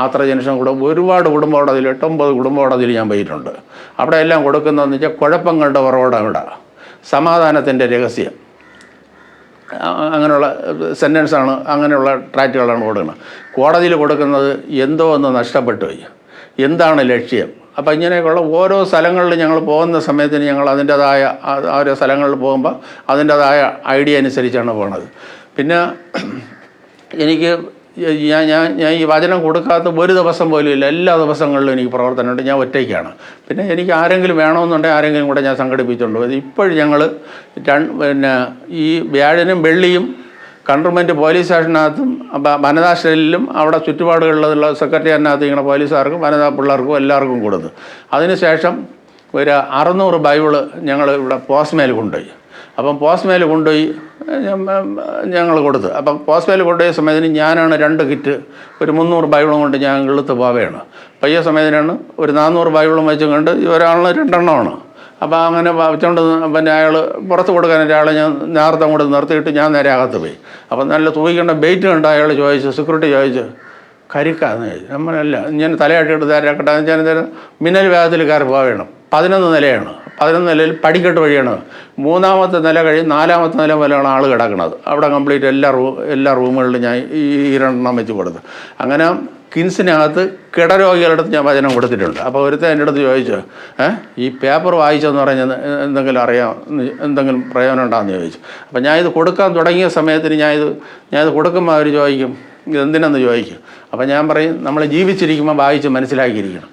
ആത്ര ജംഗ്ഷൻ ഒരുപാട് കുടുംബ കോടതിയിൽ 8-9 കുടുംബ കോടതിയിൽ ഞാൻ പോയിട്ടുണ്ട്. അവിടെ എല്ലാം കൊടുക്കുന്നതെന്ന് വെച്ചാൽ കുഴപ്പങ്ങളുടെ ഉറവിടം, സമാധാനത്തിൻ്റെ രഹസ്യം, അങ്ങനെയുള്ള സെൻറ്റൻസാണ്, അങ്ങനെയുള്ള ട്രാക്റ്റുകളാണ് കൊടുക്കുന്നത്. കോടതിയിൽ കൊടുക്കുന്നത് എന്തോ ഒന്ന് നഷ്ടപ്പെട്ടു പോയി, എന്താണ് ലക്ഷ്യം. അപ്പോൾ ഇങ്ങനെയൊക്കെയുള്ള ഓരോ സ്ഥലങ്ങളിൽ ഞങ്ങൾ പോകുന്ന സമയത്തിന് ഞങ്ങൾ അതിൻ്റേതായ ഓരോ സ്ഥലങ്ങളിൽ പോകുമ്പോൾ അതിൻ്റേതായ ഐഡിയ അനുസരിച്ചാണ് പോകുന്നത്. പിന്നെ എനിക്ക് ഞാൻ ഈ വചനം കൊടുക്കാത്ത ഒരു ദിവസം പോലും ഇല്ല. എല്ലാ ദിവസങ്ങളിലും എനിക്ക് പ്രവർത്തനമുണ്ട്. ഞാൻ ഒറ്റയ്ക്കാണ്. പിന്നെ എനിക്ക് ആരെങ്കിലും വേണമെന്നുണ്ടെങ്കിൽ ആരെങ്കിലും കൂടെ ഞാൻ സംഘടിപ്പിച്ചുകൊണ്ട് പോയത്. ഇപ്പോഴും ഞങ്ങൾ പിന്നെ ഈ വ്യാഴനും വെള്ളിയും കൺട്രോൺമെൻറ്റ് പോലീസ് സ്റ്റേഷനകത്തും വനിതാ സ്റ്റേഷനിലും അവിടെ ചുറ്റുപാടുകളിലുള്ള സെക്രട്ടറിയേറ്റിനകത്ത് ഇങ്ങനെ പോലീസുകാർക്കും വനിതാ പിള്ളേർക്കും എല്ലാവർക്കും കൊടുത്തു. അതിനുശേഷം ഒരു 600 ബൈബിള് ഞങ്ങൾ ഇവിടെ പോസ്റ്റ്മേൽ കൊണ്ടുപോയി. അപ്പം പോസ്റ്റ്മേൽ കൊണ്ടുപോയി ഞങ്ങൾ കൊടുത്തു. അപ്പം പോസ്റ്റ്മേൽ കൊണ്ടുപോയ സമയത്തിന് ഞാനാണ് 2 കിറ്റ് ഒരു 300 ബൈബിളും കൊണ്ട് ഞാൻ ഇളുത്ത് പോവുകയാണ്. പയ്യ സമയത്തിനാണ് ഒരു 400 ബൈബിളും വെച്ചും കൊണ്ട് ഒരാളിന് 2 എണ്ണമാണ്. അപ്പോൾ അങ്ങനെ വെച്ചുകൊണ്ട് പിന്നെ അയാൾ പുറത്ത് കൊടുക്കാനായിട്ട് അയാളെ ഞാൻ നേരത്തെ അങ്ങോട്ട് നിർത്തിയിട്ട് ഞാൻ നേരെ അകത്ത് പോയി. അപ്പം നല്ല തൂക്കിക്കേണ്ട ബെയ്റ്റ് കണ്ട് അയാൾ ചോദിച്ചു, സെക്യൂരിറ്റി ചോദിച്ചു, കരിക്കാന്ന് ചോദിച്ചു. നമ്മളല്ല, ഞാൻ തലയാട്ടിയിട്ട് തരാക്കട്ടെ ഞാൻ മിന്നൽ വേഗത്തിൽ കയറി പോവുകയാണ്. 11 നിലയാണ്. 11 നിലയിൽ പടിക്കെട്ട് വഴിയാണ്. 3ാമത്തെ നില കഴിഞ്ഞ് 4ാമത്തെ നില പോലെയാണ് ആൾ കിടക്കുന്നത്. അവിടെ കംപ്ലീറ്റ് എല്ലാ റൂമുകളിലും ഞാൻ ഈ 2 വെച്ച് കൊടുത്തു. അങ്ങനെ കിൻസിനകത്ത് കിടരോഗികളുടെ അടുത്ത് ഞാൻ വചനം കൊടുത്തിട്ടുണ്ട്. അപ്പോൾ ഒരുത്തൻ എൻ്റെ അടുത്ത് ചോദിച്ചു, ഈ പേപ്പർ വായിച്ചെന്ന് പറഞ്ഞാൽ എന്തെങ്കിലും എന്തെങ്കിലും പ്രയോജനം ഉണ്ടാകുമെന്ന് ചോദിച്ചു. അപ്പോൾ ഞാനിത് കൊടുക്കാൻ തുടങ്ങിയ സമയത്തിന് ഞാനിത് കൊടുക്കുമ്പോൾ അവർ ചോദിക്കും, ഇതെന്തിനെന്ന് ചോദിക്കും. അപ്പോൾ ഞാൻ പറയും, നമ്മൾ ജീവിച്ചിരിക്കുമ്പോൾ വായിച്ച് മനസ്സിലാക്കിയിരിക്കണം.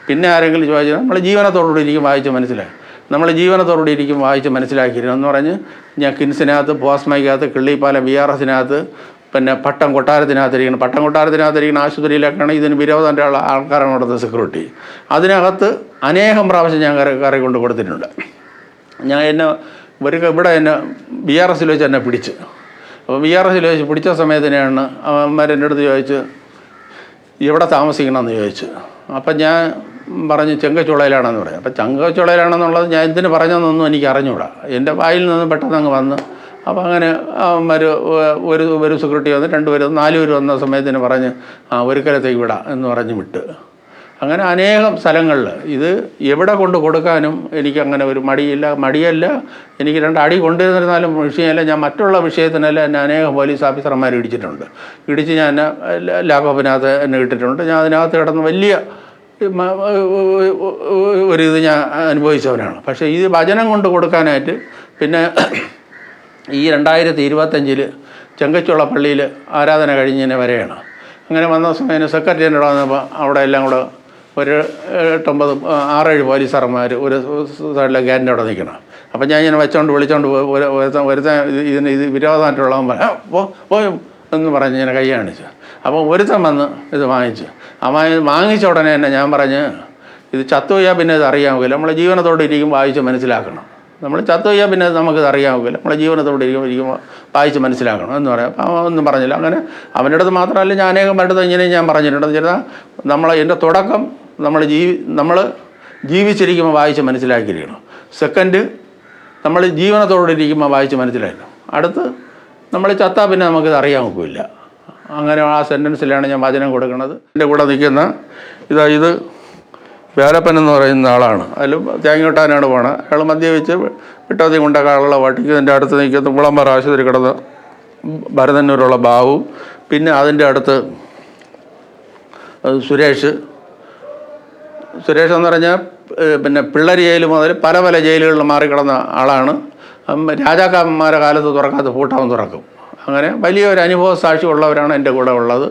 പിന്നെ ആരെങ്കിലും ചോദിച്ചാൽ നമ്മൾ ജീവനത്തോടുകൂടി ഇരിക്കും വായിച്ച് മനസ്സിലാക്കിയിരിക്കണം എന്ന് പറഞ്ഞ് ഞാൻ കിൻസിനകത്ത്, പോസ്മയ്ക്കകത്ത്, കിള്ളിപ്പാലം VRSനകത്ത്, പിന്നെ പട്ടം കൊട്ടാരത്തിനകത്തിരിക്കുന്ന ആശുപത്രിയിലൊക്കെയാണ് ഇതിന് വിരോധമുള്ള ആൾക്കാരാണ് അവിടുത്തെ സെക്യൂരിറ്റി. അതിനകത്ത് അനേകം പ്രാവശ്യം ഞാൻ കയറി കൊണ്ട് കൊടുത്തിട്ടുണ്ട്. ഇവിടെ എന്നെ VRSൽ വെച്ച് എന്നെ പിടിച്ച്. അപ്പോൾ VRSൽ വെച്ച് പിടിച്ച സമയത്തിനാണ് അവന്മാരെൻ്റെ അടുത്ത് ചോദിച്ച് എവിടെ താമസിക്കണമെന്ന് ചോദിച്ചു. അപ്പം ഞാൻ പറഞ്ഞ് ചെങ്കച്ചുളയിലാണെന്ന് പറഞ്ഞു. അപ്പം ചെങ്കച്ചുളയിലാണെന്നുള്ളത് ഞാൻ എന്തിന് പറഞ്ഞതെന്നൊന്നും എനിക്ക് അറിഞ്ഞുകൂടാ. എൻ്റെ വായിൽ നിന്ന് പെട്ടെന്ന് അങ്ങ് വന്ന്. അപ്പോൾ അങ്ങനെ ഒരു സെക്യൂരിറ്റി വന്ന് 2 പേര് 4 പേര് വന്ന സമയത്തിന് പറഞ്ഞ് ഒരു കരത്തേക്ക് വിടാം എന്ന് പറഞ്ഞ് വിട്ട്. അങ്ങനെ അനേകം സ്ഥലങ്ങളിൽ ഇത് എവിടെ കൊണ്ട് കൊടുക്കാനും എനിക്കങ്ങനെ ഒരു മടിയല്ല. എനിക്ക് 2 അടി കൊണ്ടുവന്നിരുന്നാലും വിഷയമല്ല. ഞാൻ മറ്റുള്ള വിഷയത്തിനല്ല എന്നെ അനേകം പോലീസ് ഓഫീസർമാർ ഇടിച്ച് ഞാൻ ലാക്കോപ്പിനകത്ത് എന്നെ ഇട്ടിട്ടുണ്ട്. ഞാൻ അതിനകത്ത് കിടന്ന് വലിയ ഒരിത് ഞാൻ അനുഭവിച്ചവനാണ്. പക്ഷേ ഈ വചനം കൊണ്ട് കൊടുക്കാനായിട്ട് പിന്നെ ഈ 2025 ചെങ്കച്ചുള പള്ളിയിൽ ആരാധന കഴിഞ്ഞതിനെ വരെയാണ്. അങ്ങനെ വന്ന സമയം സെക്രട്ടറി എന്നോട് വന്നപ്പോൾ അവിടെ എല്ലാം കൂടെ ഒരു 6-7 പോലീസുകാരന്മാർ ഒരു സൈഡിലെ ഗേറ്റിൻ്റെ അവിടെ നിൽക്കണം. അപ്പം ഞാൻ ഇങ്ങനെ വിളിച്ചോണ്ട് ഒരുത്തൻ ഇത് വിരോധമായിട്ടുള്ളവൻ പോയി എന്ന് പറഞ്ഞ് ഇങ്ങനെ കൈ കാണിച്ചു. അപ്പോൾ ഒരുത്തൻ വന്ന് ഇത് വാങ്ങിച്ചു. വാങ്ങിച്ച ഉടനെ തന്നെ ഞാൻ പറഞ്ഞ് ഇത് ചത്തുപോയാൽ പിന്നെ ഇത് അറിയാൻ പോകില്ല. നമ്മളെ ജീവനത്തോടെ ഇരിക്കും വായിച്ച് മനസ്സിലാക്കണം. നമ്മൾ ചത്തു കഴിഞ്ഞാൽ പിന്നെ നമുക്കിത് അറിയാൻ ഒക്കില്ല. നമ്മളെ ജീവനത്തോടെ ഇരിക്കുമ്പോൾ വായിച്ച് മനസ്സിലാക്കണം എന്ന് പറയാം. അപ്പം അവൻ ഒന്നും പറഞ്ഞില്ല. അങ്ങനെ അവൻ്റെ അടുത്ത് മാത്രമല്ല, ഞാൻ അനേകം അടുത്ത് ഇങ്ങനെയും ഞാൻ പറഞ്ഞിട്ടുണ്ട്. ചേട്ടാ, എൻ്റെ തുടക്കം നമ്മൾ ജീവിച്ചിരിക്കുമ്പോൾ വായിച്ച് മനസ്സിലാക്കിയിരിക്കണം. സെക്കൻഡ്, നമ്മൾ ജീവനത്തോടെ ഇരിക്കുമ്പോൾ വായിച്ച് മനസ്സിലാക്കണം. അടുത്ത് നമ്മൾ ചത്താൽ പിന്നെ നമുക്കിത് അറിയാൻ ഒക്കില്ല. അങ്ങനെ ആ സെൻറ്റൻസിലാണ് ഞാൻ വചനം കൊടുക്കുന്നത്. എൻ്റെ കൂടെ നിൽക്കുന്ന ഇത് വേലപ്പൻ എന്ന് പറയുന്ന ആളാണ്. അതിൽ തേങ്ങോട്ടാനാണ് പോണത്. അയാൾ മദ്യപിച്ച് വിട്ടതി കൊണ്ടൊക്കെയുള്ള വട്ടിക്ക് ഇതിൻ്റെ അടുത്ത് നിൽക്കുന്ന മുളമ്പറ ആശുപത്രി കിടന്ന് ഭരതന്നൂരുള്ള ബാബു, പിന്നെ അതിൻ്റെ അടുത്ത് സുരേഷ് എന്ന് പറഞ്ഞാൽ പിന്നെ പിള്ളേർ ജയിൽ മുതൽ പല ജയിലുകളിൽ മാറിക്കിടന്ന ആളാണ്. രാജാക്കന്മാരുടെ കാലത്ത് തുറക്കാത്ത പൂട്ടാവും തുറക്കും. അങ്ങനെ വലിയൊരു അനുഭവ സാക്ഷിയുള്ളവരാണ് എൻ്റെ കൂടെ ഉള്ളത്.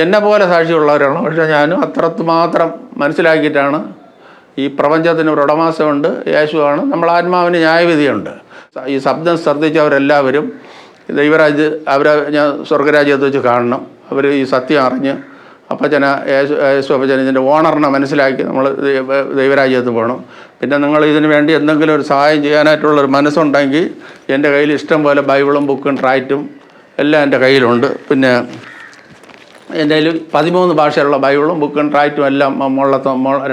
എന്നെ പോലെ സാക്ഷിയുള്ളവരാണ്. പക്ഷേ ഞാനും അത്രമാത്രം മനസ്സിലാക്കിയിട്ടാണ്. ഈ പ്രപഞ്ചത്തിന് ഒരു ഉടമാസമുണ്ട്, യേശുവാണ്. നമ്മൾ ആത്മാവിന് ന്യായവിധിയുണ്ട്. ഈ ശബ്ദം ശ്രദ്ധിച്ചവരെല്ലാവരും അവരെ ഞാൻ സ്വർഗരാജ്യത്ത് വെച്ച് കാണണം. അവർ ഈ സത്യം അറിഞ്ഞ് യേശു അപ്പച്ചൻ ഇതിൻ്റെ ഓണറിനെ മനസ്സിലാക്കി നമ്മൾ ദൈവരാജ്യത്ത് പോകണം. പിന്നെ നിങ്ങൾ ഇതിന് വേണ്ടി എന്തെങ്കിലും ഒരു സഹായം ചെയ്യാനായിട്ടുള്ളൊരു മനസ്സുണ്ടെങ്കിൽ എൻ്റെ കയ്യിൽ ഇഷ്ടം പോലെ ബൈബിളും ബുക്കും ട്രാക്റ്റും എല്ലാം എൻ്റെ കയ്യിലുണ്ട്. പിന്നെ എൻ്റെ കയ്യിൽ 13 ഭാഷയിലുള്ള ബൈബിളും ബുക്കും ട്രാക്റ്റും എല്ലാം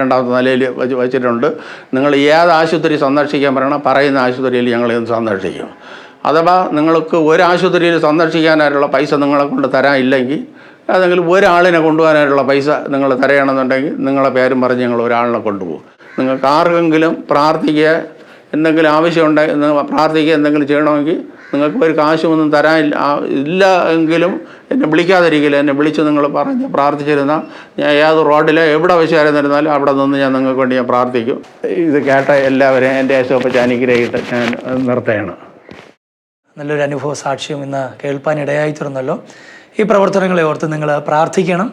രണ്ടാമത്തെ നിലയിൽ വെച്ചിട്ടുണ്ട്. നിങ്ങൾ ഏത് ആശുപത്രി സന്ദർശിക്കാൻ പറയണം, പറയുന്ന ആശുപത്രിയിൽ ഞങ്ങൾ സന്ദർശിക്കും. അഥവാ നിങ്ങൾക്ക് ഒരു ആശുപത്രിയിൽ സന്ദർശിക്കാനായിട്ടുള്ള പൈസ നിങ്ങളെ കൊണ്ട് തരാനില്ലെങ്കിൽ, ഏതെങ്കിലും ഒരാളിനെ കൊണ്ടുപോകാനായിട്ടുള്ള പൈസ നിങ്ങൾ തരണമെന്നുണ്ടെങ്കിൽ നിങ്ങളെ പേരും പറഞ്ഞ് ഞങ്ങൾ ഒരാളിനെ കൊണ്ടുപോകും. നിങ്ങൾക്ക് ആർക്കെങ്കിലും പ്രാർത്ഥിക്കുക, എന്തെങ്കിലും ആവശ്യമുണ്ടെങ്കിൽ പ്രാർത്ഥിക്കുക, എന്തെങ്കിലും ചെയ്യണമെങ്കിൽ നിങ്ങൾക്ക് ഒരു കാശുമൊന്നും ഇല്ല എങ്കിലും എന്നെ വിളിക്കാതിരിക്കില്ല. എന്നെ വിളിച്ച് നിങ്ങൾ പറഞ്ഞ് പ്രാർത്ഥിച്ചിരുന്നാൽ ഞാൻ ഏത് റോഡിലെ എവിടെ വെച്ചായിരുന്നിരുന്നാലും അവിടെ നിന്ന് ഞാൻ നിങ്ങൾക്ക് വേണ്ടി ഞാൻ പ്രാർത്ഥിക്കും. ഇത് കേട്ട എല്ലാവരെയും എൻ്റെ യേശുവപ്പച്ച അനുഗ്രഹിച്ചിട്ട് ഞാൻ നിർത്തുകയാണ്. നല്ലൊരു അനുഭവ സാക്ഷ്യം ഇന്ന് കേൾപ്പാനിടയായി തീർന്നല്ലോ. ഈ പ്രവർത്തനങ്ങളെ ഓർത്ത് നിങ്ങൾ പ്രാർത്ഥിക്കണം.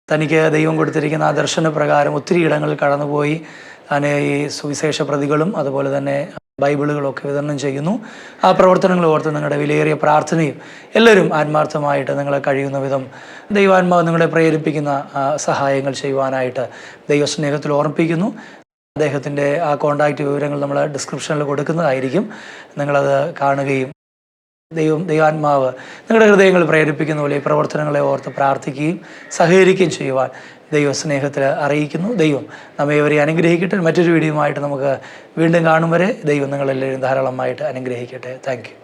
തനിക്ക് ദൈവം കൊടുത്തിരിക്കുന്ന ആ ദർശനപ്രകാരം ഒത്തിരി ഇടങ്ങളിൽ കടന്നുപോയി താൻ ഈ സുവിശേഷ പ്രതികളും അതുപോലെ തന്നെ ബൈബിളുകളൊക്കെ വിതരണം ചെയ്യുന്നു. ആ പ്രവർത്തനങ്ങൾ ഓർത്ത് നിങ്ങളുടെ വിലയേറിയ പ്രാർത്ഥനയും എല്ലാവരും ആത്മാർത്ഥമായിട്ട് നിങ്ങളെ കഴിയുന്ന വിധം ദൈവാത്മാവ് നിങ്ങളെ പ്രേരിപ്പിക്കുന്ന സഹായങ്ങൾ ചെയ്യുവാനായിട്ട് ദൈവസ്നേഹത്തിൽ ഓർമ്മിപ്പിക്കുന്നു. അദ്ദേഹത്തിൻ്റെ ആ കോൺടാക്റ്റ് വിവരങ്ങൾ നമ്മൾ ഡിസ്ക്രിപ്ഷനിൽ കൊടുക്കുന്നതായിരിക്കും. നിങ്ങളത് കാണുകയും ദൈവാത്മാവ് നിങ്ങളുടെ ഹൃദയങ്ങൾ പ്രേരിപ്പിക്കുന്ന പോലെ ഈ പ്രവർത്തനങ്ങളെ ഓർത്ത് പ്രാർത്ഥിക്കുകയും സഹകരിക്കുകയും ചെയ്യുവാൻ ദൈവസ്നേഹത്തിൽ അറിയിക്കുന്നു. ദൈവം നമ്മെ ഇവരെ അനുഗ്രഹിക്കട്ടെ. മറ്റൊരു വീഡിയോയുമായിട്ട് നമുക്ക് വീണ്ടും കാണും വരെ ദൈവം നിങ്ങളെല്ലാവരും ധാരാളമായിട്ട് അനുഗ്രഹിക്കട്ടെ. Thank you.